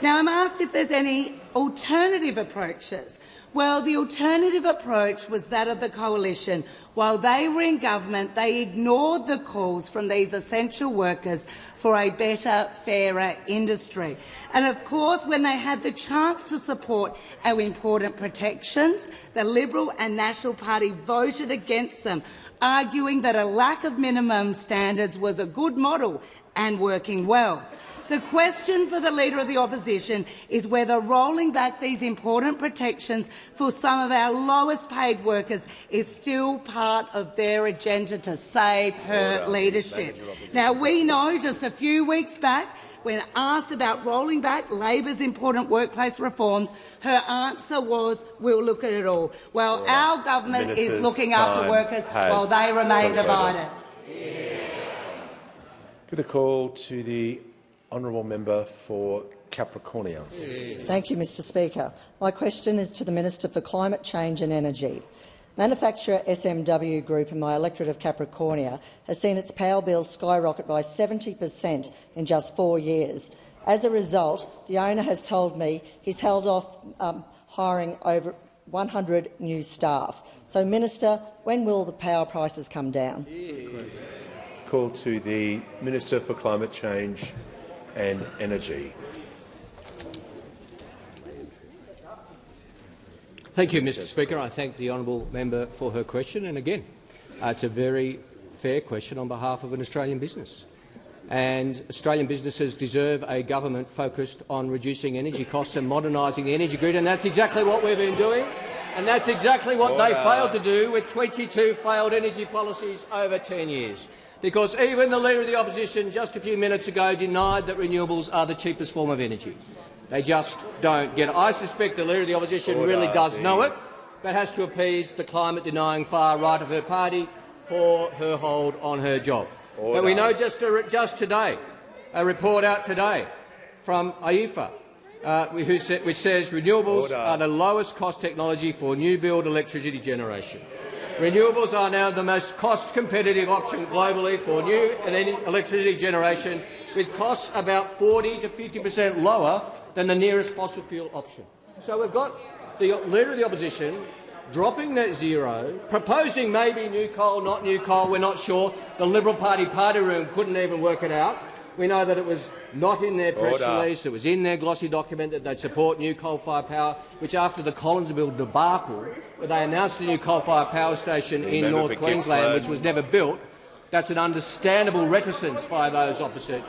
Now, I'm asked if there's any alternative approaches. Well, the alternative approach was that of the Coalition. While they were in government, they ignored the calls from these essential workers for a better, fairer industry. And of course, when they had the chance to support our important protections, the Liberal and National Party voted against them, arguing that a lack of minimum standards was a good model and working well. The question for the Leader of the Opposition is whether rolling back these important protections for some of our lowest paid workers is still part of their agenda to save her leadership. Now, we know just a few weeks back, when asked about rolling back Labor's important workplace reforms, her answer was, "We'll look at it all." Well, our government is looking after workers while they remain divided. Good call to the honourable member for Capricornia. Thank you, Mr Speaker. My question is to the Minister for Climate Change and Energy. Manufacturer SMW Group in my electorate of Capricornia has seen its power bill skyrocket by 70% in just 4 years. As a result, the owner has told me he's held off hiring over 100 new staff. So, Minister, when will the power prices come down? Call to the Minister for Climate Change and Energy. Thank you, Mr Speaker. I thank the honourable member for her question. And again, it's a very fair question on behalf of an Australian business. And Australian businesses deserve a government focused on reducing energy costs and modernising the energy grid, and that's exactly what we've been doing. And that's exactly what they failed to do with 22 failed energy policies over 10 years. because even the Leader of the Opposition just a few minutes ago denied that renewables are the cheapest form of energy. They just don't get it. I suspect the Leader of the Opposition really does know it, but has to appease the climate-denying far right of her party for her hold on her job. But we know just today, a report out today from IEFA, which says renewables are the lowest cost technology for new build electricity generation. Renewables are now the most cost-competitive option globally for new electricity generation, with costs about 40 to 50% lower than the nearest fossil fuel option. So we've got the Leader of the Opposition dropping net zero, proposing maybe new coal, not new coal, we're not sure. The Liberal Party party room couldn't even work it out. We know that it was not in their press release, it was in their glossy document that they'd support new coal-fired power, which after the Collinsville debacle, where they announced a new coal-fired power station in North Queensland, which was never built, that's an understandable reticence by those opposite.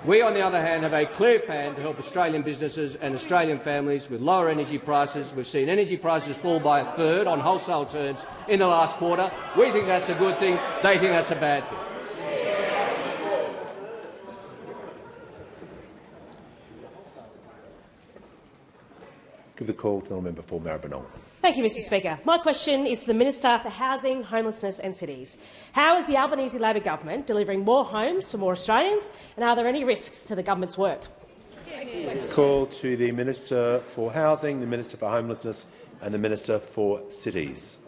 We, on the other hand, have a clear plan to help Australian businesses and Australian families with lower energy prices. We've seen energy prices fall by a third on wholesale terms in the last quarter. We think that's a good thing. They think that's a bad thing. Give the call to the member for Maribyrnong. Thank you, Mr Speaker. My question is to the Minister for Housing, Homelessness and Cities. How is the Albanese Labor government delivering more homes for more Australians, and are there any risks to the government's work? Call to the Minister for Housing, the Minister for Homelessness and the Minister for Cities.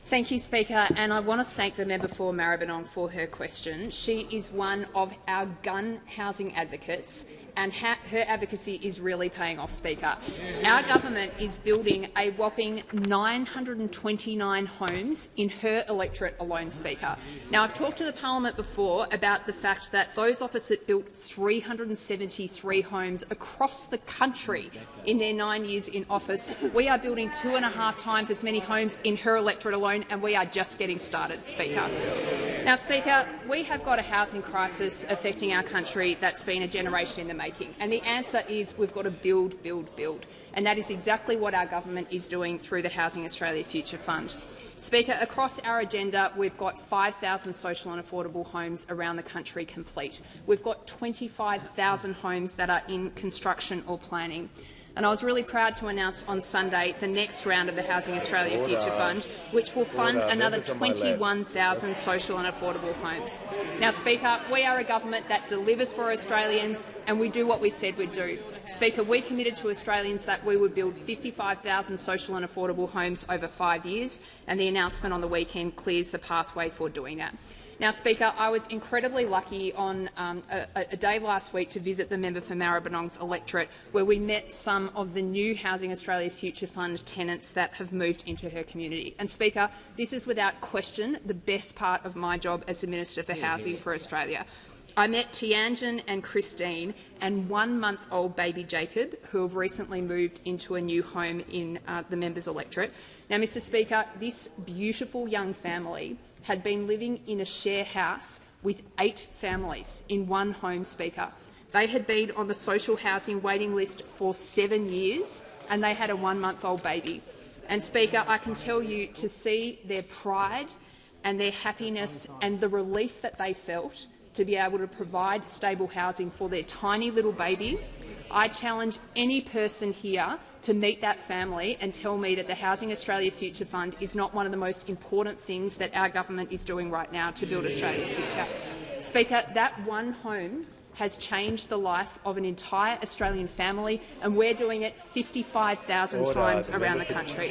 Thank you, Speaker, and I want to thank the member for Maribyrnong for her question. She is one of our gun housing advocates, and her advocacy is really paying off, Speaker. Our government is building a whopping 929 homes in her electorate alone, Speaker. Now, I've talked to the parliament before about the fact that those opposite built 373 homes across the country in their 9 years in office. We are building 2.5 times as many homes in her electorate alone, and we are just getting started, Speaker. Now, Speaker, we have got a housing crisis affecting our country that's been a generation in the making, and the answer is we've got to build, build, build, and that is exactly what our government is doing through the Housing Australia Future Fund. Speaker, across our agenda, we've got 5,000 social and affordable homes around the country complete. We've got 25,000 homes that are in construction or planning. And I was really proud to announce on Sunday the next round of the Housing Australia Future Fund, which will fund another 21,000 social and affordable homes. Now, Speaker, we are a government that delivers for Australians, and we do what we said we'd do. Speaker, we committed to Australians that we would build 55,000 social and affordable homes over 5 years, and the announcement on the weekend clears the pathway for doing that. Now, Speaker, I was incredibly lucky on a day last week to visit the member for Maribyrnong's electorate, where we met some of the new Housing Australia Future Fund tenants that have moved into her community. And, Speaker, this is without question the best part of my job as the Minister for Housing for Australia. I met Tianjin and Christine and 1-month-old baby Jacob, who have recently moved into a new home in the member's electorate. Now, Mr Speaker, this beautiful young family had been living in a share house with 8 families in one home, Speaker. They had been on the social housing waiting list for 7 years, and they had a 1-month-old baby. And, Speaker, I can tell you, to see their pride and their happiness and the relief that they felt to be able to provide stable housing for their tiny little baby, I challenge any person here to meet that family and tell me that the Housing Australia Future Fund is not one of the most important things that our government is doing right now to build Australia's future. Speaker, that one home has changed the life of an entire Australian family, and we're doing it 55,000 times around the country.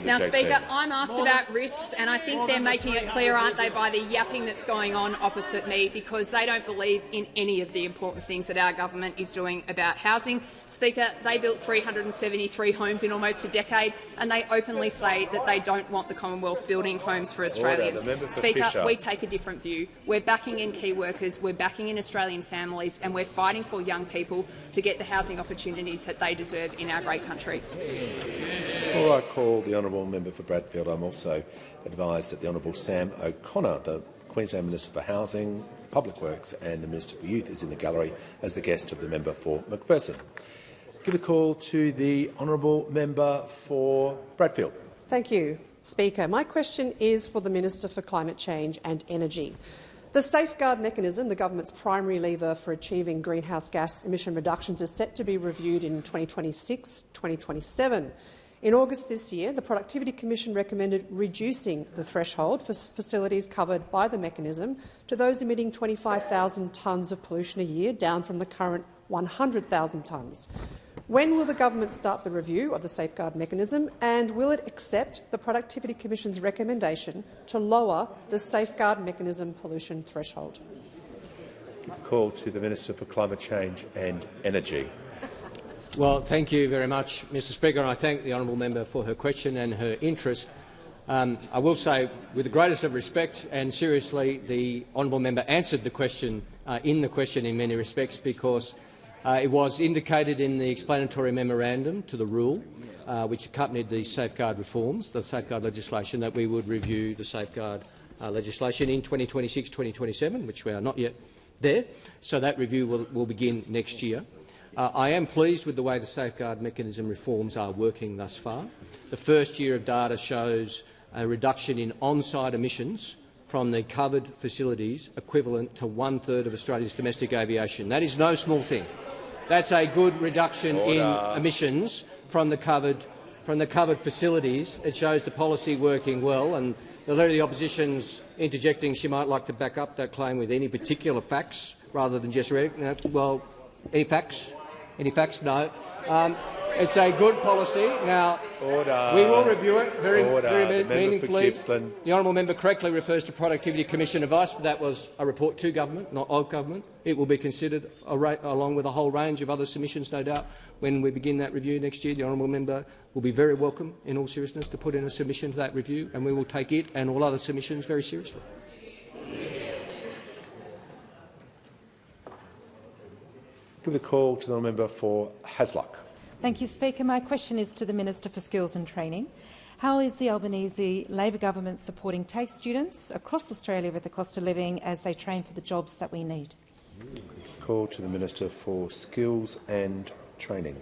Now, Speaker, I'm asked about risks, and I think they're making it clear, aren't they, by the yapping that's going on opposite me, because they don't believe in any of the important things that our government is doing about housing. Speaker, they built 373 homes in almost a decade, and they openly say that they don't want the Commonwealth building homes for Australians. Speaker, we take a different view. We're backing in key workers, we're backing in Australian families, and we're fighting for young people to get the housing opportunities that they deserve in our great country. Before I call the honourable member for Bradfield, I'm also advised that the Honourable Sam O'Connor, the Queensland Minister for Housing, Public Works and the Minister for Youth, is in the gallery as the guest of the member for Macpherson. Give a call to the honourable member for Bradfield. Thank you, Speaker. My question is for the Minister for Climate Change and Energy. The Safeguard mechanism, the government's primary lever for achieving greenhouse gas emission reductions, is set to be reviewed in 2026-2027. In August this year, the Productivity Commission recommended reducing the threshold for facilities covered by the mechanism to those emitting 25,000 tonnes of pollution a year, down from the current 100,000 tonnes. When will the government start the review of the Safeguard mechanism, and will it accept the Productivity Commission's recommendation to lower the Safeguard mechanism pollution threshold? Call to the Minister for Climate Change and Energy. Well, thank you very much, Mr Speaker, and I thank the honourable member for her question and her interest. I will say, with the greatest of respect and seriously, the honourable member answered the question in many respects, because it was indicated in the explanatory memorandum to the rule which accompanied the Safeguard reforms, the Safeguard legislation, that we would review the Safeguard legislation in 2026-2027, which we are not yet there. So that review will begin next year. I am pleased with the way the Safeguard mechanism reforms are working thus far. The first year of data shows a reduction in on-site emissions from the covered facilities equivalent to 1/3 of Australia's domestic aviation. That is no small thing. That's a good reduction in emissions from the covered facilities. It shows the policy working well, and the Leader of the Opposition's interjecting she might like to back up that claim with any particular facts rather than just well, any facts? Any facts? No. It's a good policy. Now, we will review it very meaningfully. The honourable member correctly refers to Productivity Commission advice, but that was a report to government, not of government. It will be considered along with a whole range of other submissions, no doubt, when we begin that review next year. The honourable member will be very welcome, in all seriousness, to put in a submission to that review, and we will take it and all other submissions very seriously. Give the call to the member for Hasluck. Thank you, Speaker. My question is to the Minister for Skills and Training. How is the Albanese Labor government supporting TAFE students across Australia with the cost of living as they train for the jobs that we need? Call to the Minister for Skills and Training.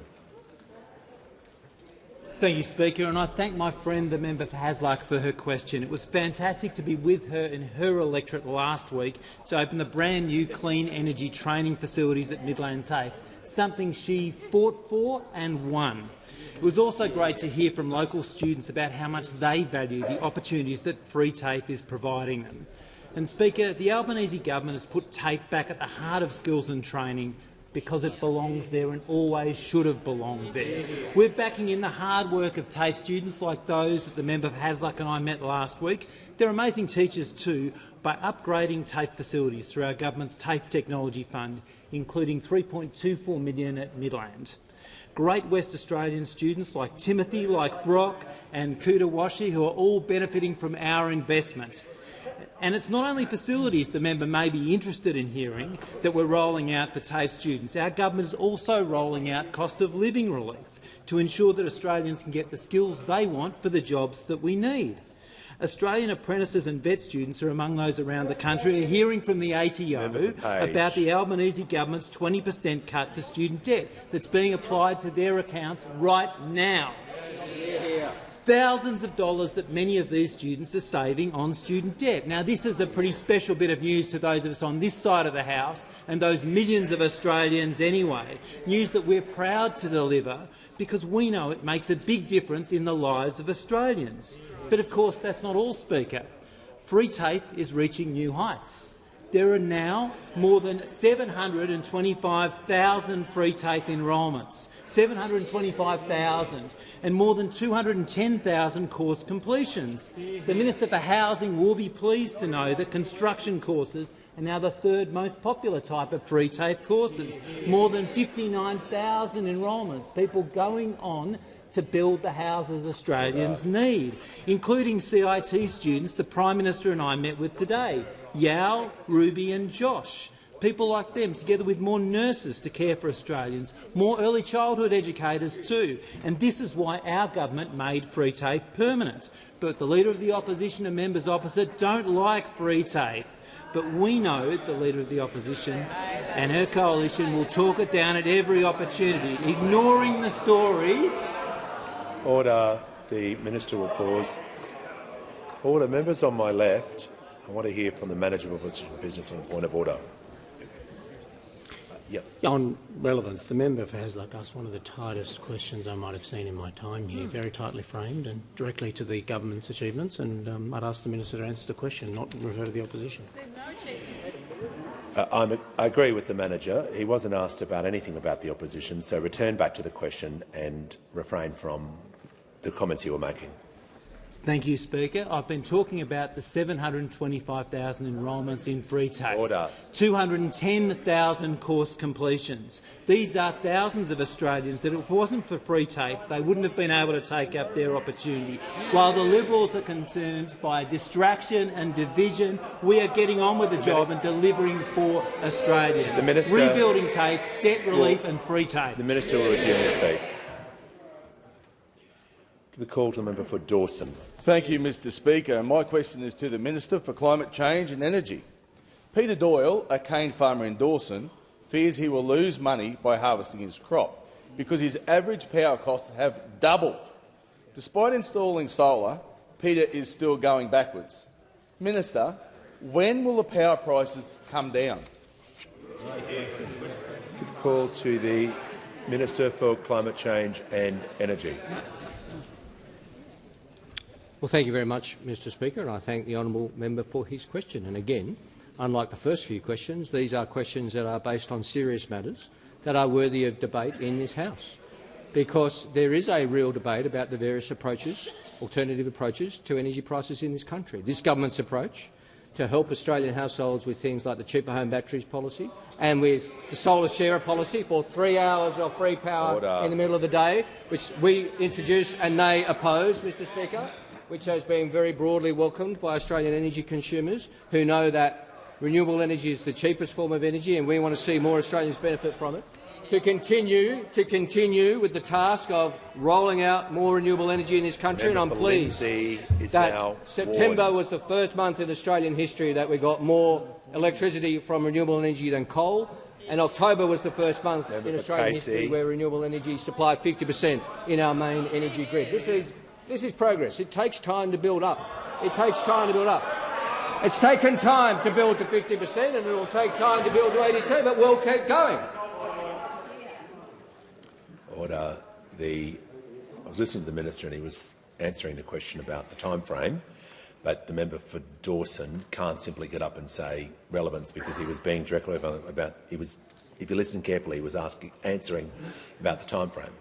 Thank you, Speaker, and I thank my friend, the member for Hasluck, for her question. It was fantastic to be with her in her electorate last week to open the brand new clean energy training facilities at Midland TAFE, something she fought for and won. It was also great to hear from local students about how much they value the opportunities that free TAFE is providing them. And, Speaker, the Albanese government has put TAFE back at the heart of skills and training because it belongs there and always should have belonged there. We're backing in the hard work of TAFE students like those that the member for Hasluck and I met last week. They're amazing teachers too, by upgrading TAFE facilities through our government's TAFE Technology Fund, including $3.24 million at Midland. Great West Australian students like Timothy, like Brock and Kudawashi, who are all benefiting from our investment. And it's not only facilities the member may be interested in hearing that we're rolling out for TAFE students. Our government is also rolling out cost of living relief to ensure that Australians can get the skills they want for the jobs that we need. Australian apprentices and vet students are among those around the country are hearing from the ATO about the Albanese government's 20% cut to student debt that's being applied to their accounts right now. Thousands of dollars that many of these students are saving on student debt. Now, this is a pretty special bit of news to those of us on this side of the House and those millions of Australians anyway. News that we're proud to deliver because we know it makes a big difference in the lives of Australians. But of course that's not all, Speaker. Free TAFE is reaching new heights. There are now more than 725,000 free TAFE enrolments, 725,000, and more than 210,000 course completions. The Minister for Housing will be pleased to know that construction courses are now the third most popular type of free TAFE courses. More than 59,000 enrolments, people going on to build the houses Australians need, including CIT students the Prime Minister and I met with today, Yao, Ruby and Josh. People like them, together with more nurses to care for Australians, more early childhood educators too. And this is why our government made free TAFE permanent. But the Leader of the Opposition and members opposite don't like free TAFE. But we know the Leader of the Opposition and her coalition will talk it down at every opportunity, ignoring the stories. Order. The Minister will pause. Order. Members on my left, I want to hear from the Manager of Opposition Business on a point of order. Yep. On relevance, the member for Hasluck asked one of the tightest questions I might have seen in my time here, very tightly framed and directly to the government's achievements, and I'd ask the minister to answer the question, not refer to the opposition. I agree with the manager. He wasn't asked about anything about the opposition, so return back to the question and refrain from the comments you were making. Thank you, Speaker. I've been talking about the 725,000 enrolments in free TAFE, Order. 210,000 course completions. These are thousands of Australians that, if it wasn't for free TAFE, they wouldn't have been able to take up their opportunity. While the Liberals are concerned by distraction and division, we are getting on with the job and delivering for Australians. The minister, rebuilding TAFE, debt relief and free TAFE. The minister will resume his seat. The call to the member for Dawson. Thank you, Mr Speaker. My question is to the Minister for Climate Change and Energy. Peter Doyle, a cane farmer in Dawson, fears he will lose money by harvesting his crop because his average power costs have doubled. Despite installing solar, Peter is still going backwards. Minister, when will the power prices come down? Call to the Minister for Climate Change and Energy. Well, thank you very much, Mr Speaker, and I thank the honourable member for his question. And again, unlike the first few questions, these are questions that are based on serious matters that are worthy of debate in this House, because there is a real debate about the various approaches, alternative approaches to energy prices in this country. This government's approach to help Australian households with things like the cheaper home batteries policy and with the solar sharer policy for 3 hours of free power in the middle of the day, which we introduced and they oppose, Mr Speaker, which has been very broadly welcomed by Australian energy consumers who know that renewable energy is the cheapest form of energy and we want to see more Australians benefit from it, to continue with the task of rolling out more renewable energy in this country. And I'm pleased that September was the first month in Australian history that we got more electricity from renewable energy than coal, and October was the first month in Australian history where renewable energy supplied 50% in our main energy grid. This is progress. It takes time to build up. It takes time to build up. It's taken time to build to 50% and it will take time to build to 82%, but we'll keep going. Order. I was listening to the minister and he was answering the question about the time frame, but the member for Dawson can't simply get up and say relevance because he was being directly about. If you listen carefully, he was answering about the time frame.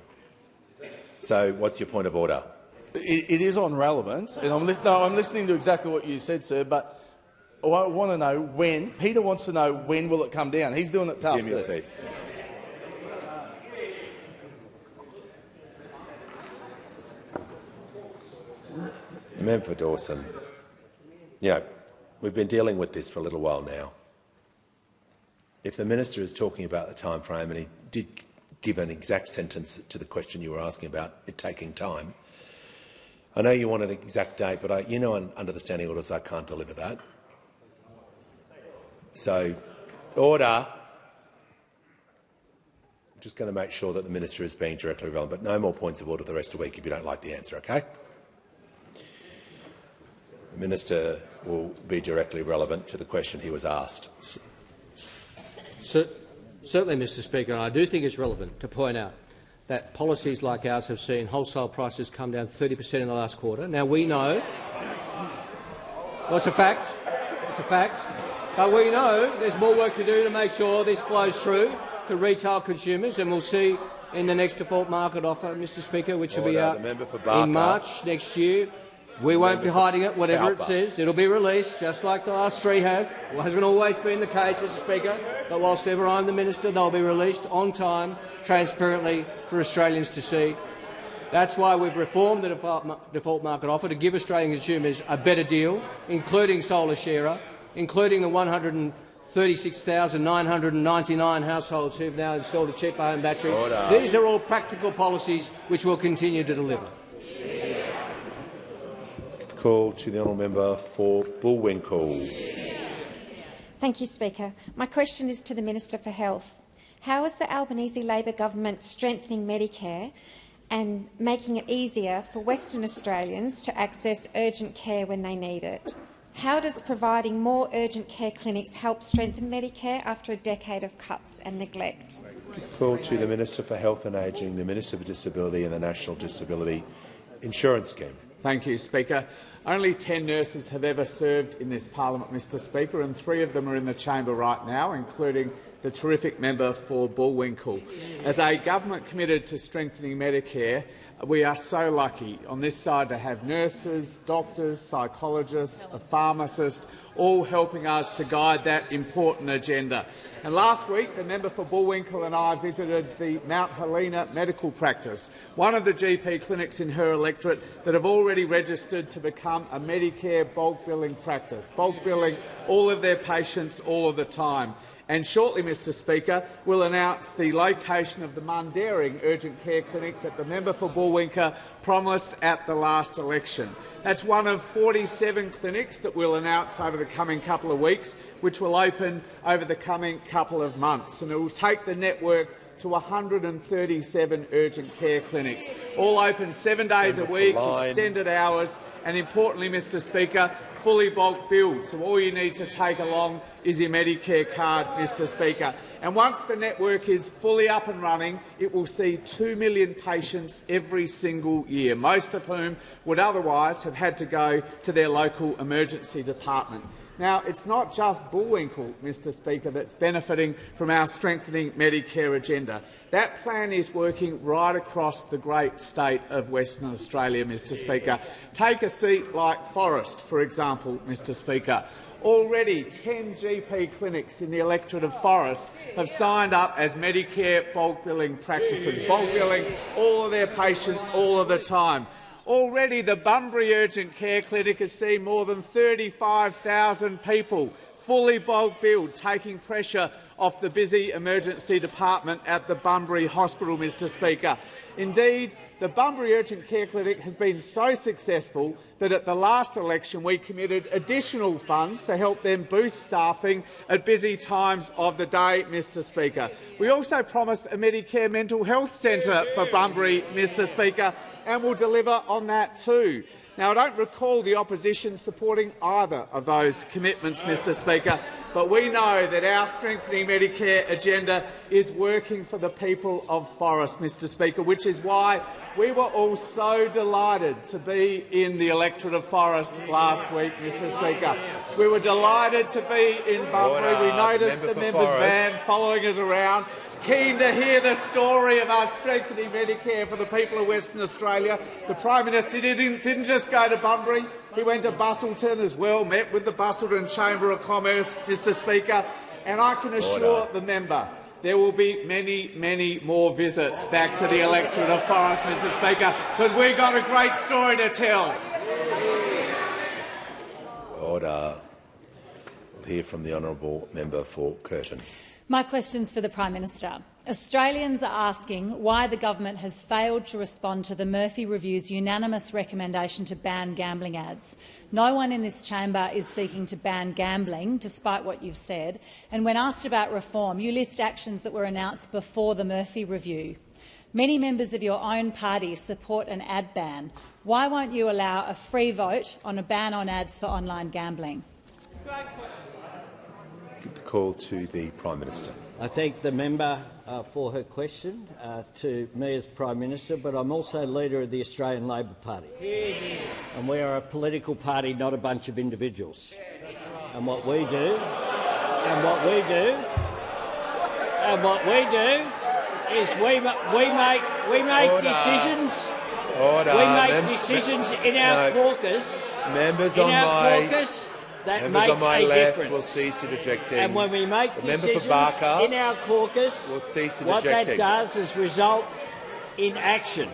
So, what's your point of order? It is on relevance, and I'm listening to exactly what you said, sir, but I want to know when. Peter wants to know when will it come down. He's doing it tough, sir. The member for Dawson, we've been dealing with this for a little while now. If the minister is talking about the time frame, and he did give an exact sentence to the question you were asking about it taking time, I know you want an exact date, but under the standing orders I can't deliver that. So, order. I'm just going to make sure that the minister is being directly relevant, but no more points of order the rest of the week if you don't like the answer, okay? The minister will be directly relevant to the question he was asked. Certainly, Mr Speaker, I do think it's relevant to point out that policies like ours have seen wholesale prices come down 30% in the last quarter. Now, we know it's a fact. It's a fact. But we know there's more work to do to make sure this flows through to retail consumers, and we'll see in the next default market offer, Mr Speaker, which will be out in March next year. We won't be hiding it, whatever it says. It'll be released, just like the last three have. It hasn't always been the case, Mr Speaker, but whilst ever I'm the minister, they'll be released on time, transparently, for Australians to see. That's why we've reformed the default market offer to give Australian consumers a better deal, including solar sharer, including the 136,999 households who have now installed a cheaper home battery. These are all practical policies which will continue to deliver. Call to the honourable member for Bullwinkle. Thank you, Speaker. My question is to the Minister for Health. How is the Albanese Labor government strengthening Medicare and making it easier for Western Australians to access urgent care when they need it? How does providing more urgent care clinics help strengthen Medicare after a decade of cuts and neglect? Call to the Minister for Health and Ageing, the Minister for Disability and the National Disability Insurance Scheme. Thank you, Speaker. Only 10 nurses have ever served in this parliament, Mr Speaker, and 3 of them are in the chamber right now, including the terrific member for Bullwinkle. As a government committed to strengthening Medicare, we are so lucky on this side to have nurses, doctors, psychologists, a pharmacist, all helping us to guide that important agenda. And last week, the member for Bullwinkle and I visited the Mount Helena Medical Practice, one of the GP clinics in her electorate that have already registered to become a Medicare bulk billing practice, bulk billing all of their patients all of the time. And shortly, Mr Speaker, we'll announce the location of the Mundaring Urgent Care Clinic that the member for Bullwinkle promised at the last election. That's one of 47 clinics that we'll announce over the coming couple of weeks, which will open over the coming couple of months. And it will take the network to 137 urgent care clinics, all open 7 days a week, extended hours, and importantly, Mr Speaker, fully bulk billed. So all you need to take along is your Medicare card, Mr Speaker. And once the network is fully up and running, it will see 2 million patients every single year, most of whom would otherwise have had to go to their local emergency department. Now, it's not just Bullwinkle, Mr Speaker, that's benefiting from our strengthening Medicare agenda. That plan is working right across the great state of Western Australia, Mr Speaker. Take a seat like Forrest, for example, Mr Speaker. Already 10 GP clinics in the electorate of Forrest have signed up as Medicare bulk billing practices, bulk billing all of their patients all of the time. Already the Bunbury Urgent Care Clinic has seen more than 35,000 people fully bulk billed, taking pressure off the busy emergency department at the Bunbury Hospital, Mr Speaker. Indeed, the Bunbury Urgent Care Clinic has been so successful that at the last election we committed additional funds to help them boost staffing at busy times of the day, Mr Speaker. We also promised a Medicare mental health centre for Bunbury, Mr Speaker, and will deliver on that too. Now, I don't recall the opposition supporting either of those commitments, Mr Speaker, but we know that our strengthening Medicare agenda is working for the people of Forrest, Mr Speaker, which is why we were all so delighted to be in the electorate of Forrest last week, Mr Speaker. We were delighted to be in Bunbury. We noticed the member's van following us around, keen to hear the story of our strengthening Medicare for the people of Western Australia. The Prime Minister didn't just go to Bunbury, he went to Busselton as well, met with the Busselton Chamber of Commerce, Mr Speaker, and I can assure the member there will be many, many more visits back to the electorate of Forrest, Mr Speaker, because we've got a great story to tell. Order. We'll hear from the honourable member for Curtin. My question's for the Prime Minister. Australians are asking why the government has failed to respond to the Murphy Review's unanimous recommendation to ban gambling ads. No one in this chamber is seeking to ban gambling, despite what you've said, and when asked about reform, you list actions that were announced before the Murphy Review. Many members of your own party support an ad ban. Why won't you allow a free vote on a ban on ads for online gambling? Give the call to the Prime Minister. I thank the member for her question to me as Prime Minister, but I'm also leader of the Australian Labor Party. And we are a political party, not a bunch of individuals. And what we do, is we make decisions. Order. We make decisions in our caucus. Members in on our my caucus that members make on my a left difference. will cease interjecting. And when we make the member decisions for Barker in our caucus, will cease what that interjecting. does is result in action.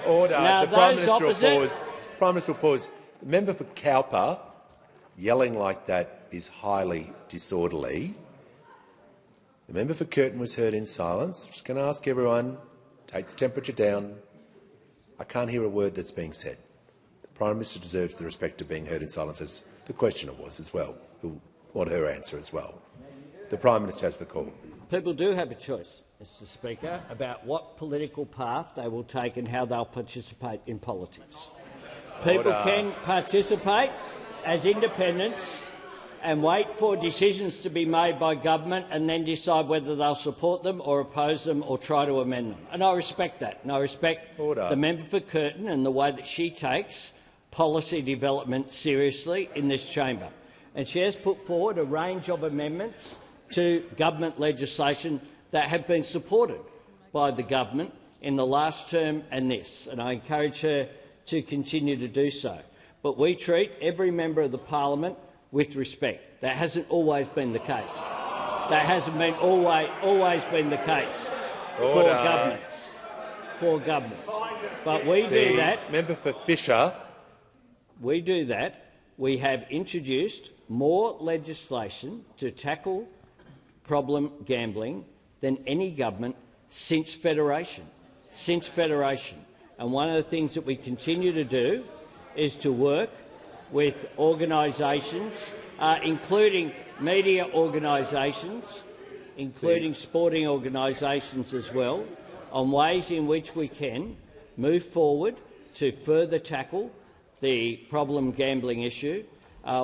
Order. Now, The Prime those Minister opposite- will pause. Prime Minister will pause. The member for Cowper yelling like that is highly disorderly. The member for Curtin was heard in silence. I'm just going to ask everyone, take the temperature down. I can't hear a word that's being said. The Prime Minister deserves the respect of being heard in silence, as the questioner was as well, who want her answer as well. The Prime Minister has the call. People do have a choice, Mr Speaker, about what political path they will take and how they'll participate in politics. People Order. can participate as independents and wait for decisions to be made by government and then decide whether they'll support them or oppose them or try to amend them. And I respect that. And I respect the member for Curtin and the way that she takes policy development seriously in this chamber. And she has put forward a range of amendments to government legislation that have been supported by the government in the last term and this, and I encourage her to continue to do so. But we treat every member of the parliament with respect. That hasn't always been the case. That hasn't been always been the case for governments. But we do that. Member for Fisher. We do that. We have introduced more legislation to tackle problem gambling than any government since Federation. And one of the things that we continue to do is to work with organisations, including media organisations, including sporting organisations as well, on ways in which we can move forward to further tackle the problem gambling issue.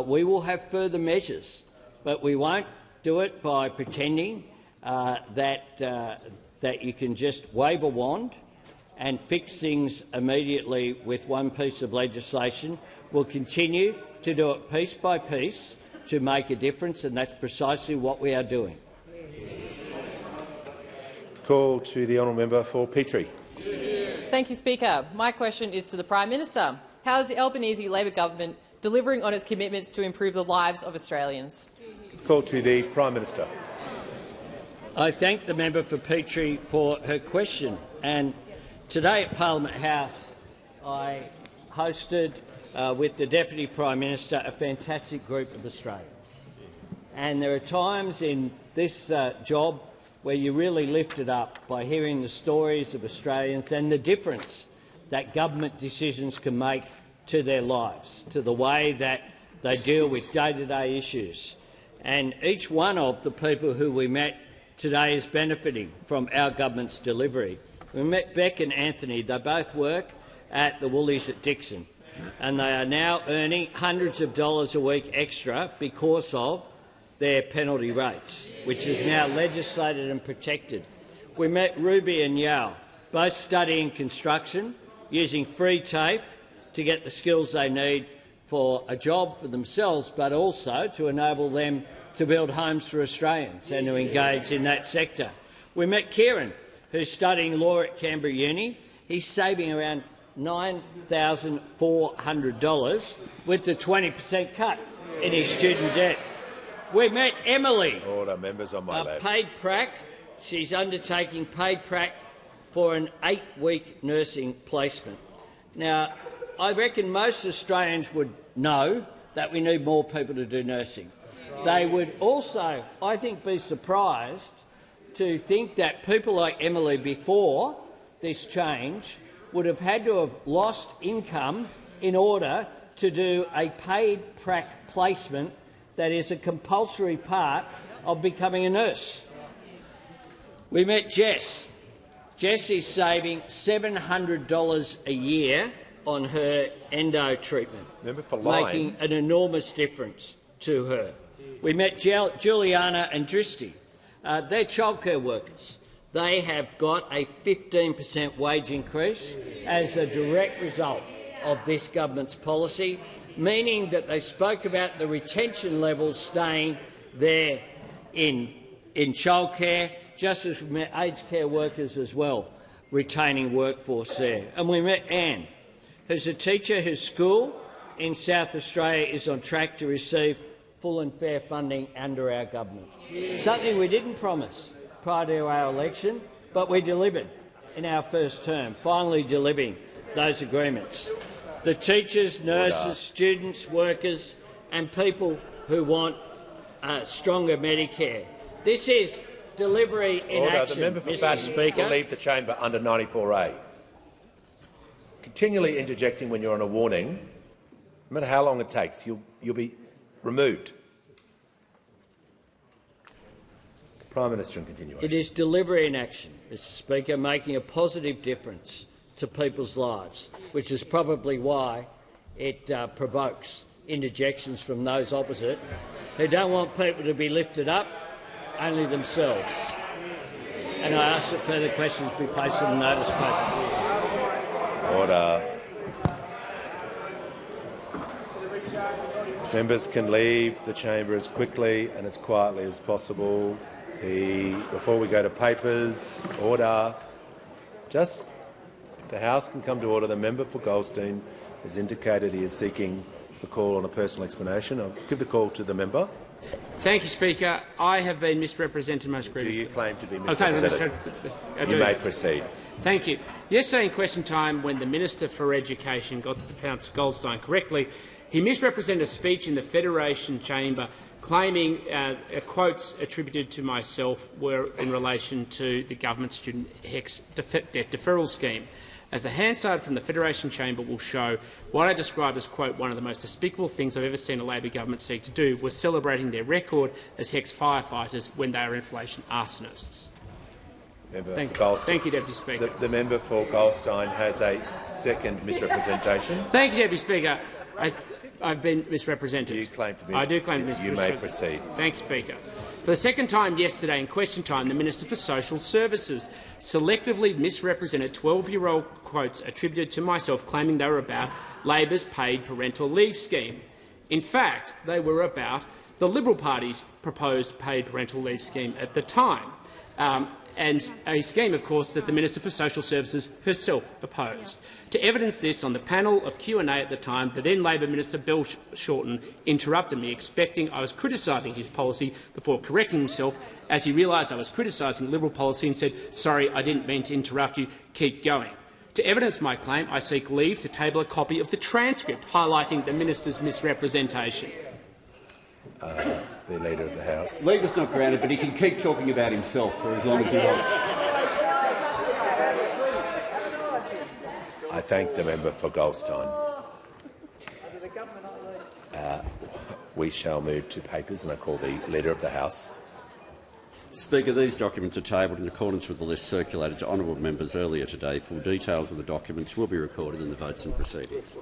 We will have further measures, but we won't do it by pretending that you can just wave a wand and fix things immediately with one piece of legislation. We'll continue to do it piece by piece to make a difference, and that's precisely what we are doing. Call to the honourable member for Petrie. Thank you, Speaker. My question is to the Prime Minister. How is the Albanese Labor government delivering on its commitments to improve the lives of Australians? Call to the Prime Minister. I thank the member for Petrie for her question. And today at Parliament House, I hosted with the Deputy Prime Minister a fantastic group of Australians. And there are times in this job where you really lift it up by hearing the stories of Australians and the difference that government decisions can make to their lives, to the way that they deal with day-to-day issues. And each one of the people who we met today is benefiting from our government's delivery. We met Beck and Anthony. They both work at the Woolies at Dixon, and they are now earning hundreds of dollars a week extra because of their penalty rates, which is now legislated and protected. We met Ruby and Yao, both studying construction, using free TAFE to get the skills they need for a job for themselves, but also to enable them to build homes for Australians and to engage in that sector. We met Kieran, who's studying law at Canberra Uni. He's saving around $9,400 with the 20% cut in his student debt. We met Emily, Order, members on my left. paid prac. She's undertaking paid prac for an 8-week nursing placement. Now, I reckon most Australians would know that we need more people to do nursing. They would also, I think, be surprised to think that people like Emily before this change would have had to have lost income in order to do a paid prac placement that is a compulsory part of becoming a nurse. We met Jess. Jess is saving $700 a year on her endo treatment, making an enormous difference to her. We met Juliana and Dristy. They're childcare workers. They have got a 15% wage increase as a direct result of this government's policy, meaning that they spoke about the retention levels staying there in childcare, just as we met aged care workers as well, retaining workforce there. And we met Anne, who's a teacher whose school in South Australia is on track to receive full and fair funding under our government. Something we didn't promise prior to our election, but we delivered in our first term, finally delivering those agreements. The teachers, nurses, students, workers and people who want stronger Medicare. This is delivery in action, The member for Mr. Batten Speaker. will leave the chamber under 94A. Continually interjecting when you're on a warning, no matter how long it takes, you'll be removed. Prime Minister in continuation. It is delivery in action, Mr. Speaker, making a positive difference to people's lives, which is probably why it provokes interjections from those opposite who don't want people to be lifted up, only themselves. And I ask that further questions be placed on the notice paper. Order. Members can leave the chamber as quickly and as quietly as possible. Before we go to papers, order. Just the House can come to order. The member for Goldstein has indicated he is seeking the call on a personal explanation. I'll give the call to the member. Thank you, Speaker. I have been misrepresented most grievously. Do you claim to be misrepresented? You may proceed. Thank you. Yesterday in question time, when the Minister for Education got to pronounce Goldstein correctly, he misrepresented a speech in the Federation Chamber claiming quotes attributed to myself were in relation to the government student HECS debt deferral scheme. As the Hansard from the Federation Chamber will show, what I described as, quote, one of the most despicable things I've ever seen a Labor government seek to do was celebrating their record as HECS firefighters when they are inflation arsonists. Thank you, Deputy Speaker. The member for Goldstein has a second misrepresentation. Thank you, Deputy Speaker. I've been misrepresented. You claim to be. I do claim to be misrepresented. You may proceed. Thanks, Speaker. For the second time yesterday in question time, the Minister for Social Services selectively misrepresented 12-year-old quotes attributed to myself claiming they were about Labor's paid parental leave scheme. In fact, they were about the Liberal Party's proposed paid parental leave scheme at the time, and a scheme, of course, that the Minister for Social Services herself opposed. To evidence this, on the panel of Q&A at the time, the then Labor Minister Bill Shorten interrupted me, expecting I was criticising his policy before correcting himself, as he realised I was criticising Liberal policy and said, "Sorry, I didn't mean to interrupt you. Keep going." To evidence my claim, I seek leave to table a copy of the transcript highlighting the Minister's misrepresentation. The Leader of the House. Leave is not granted, but he can keep talking about himself for as long as he wants. I thank the member for Goldstein. We shall move to papers, and I call the Leader of the House. Speaker, these documents are tabled in accordance with the list circulated to honourable members earlier today. Full details of the documents will be recorded in the votes and proceedings.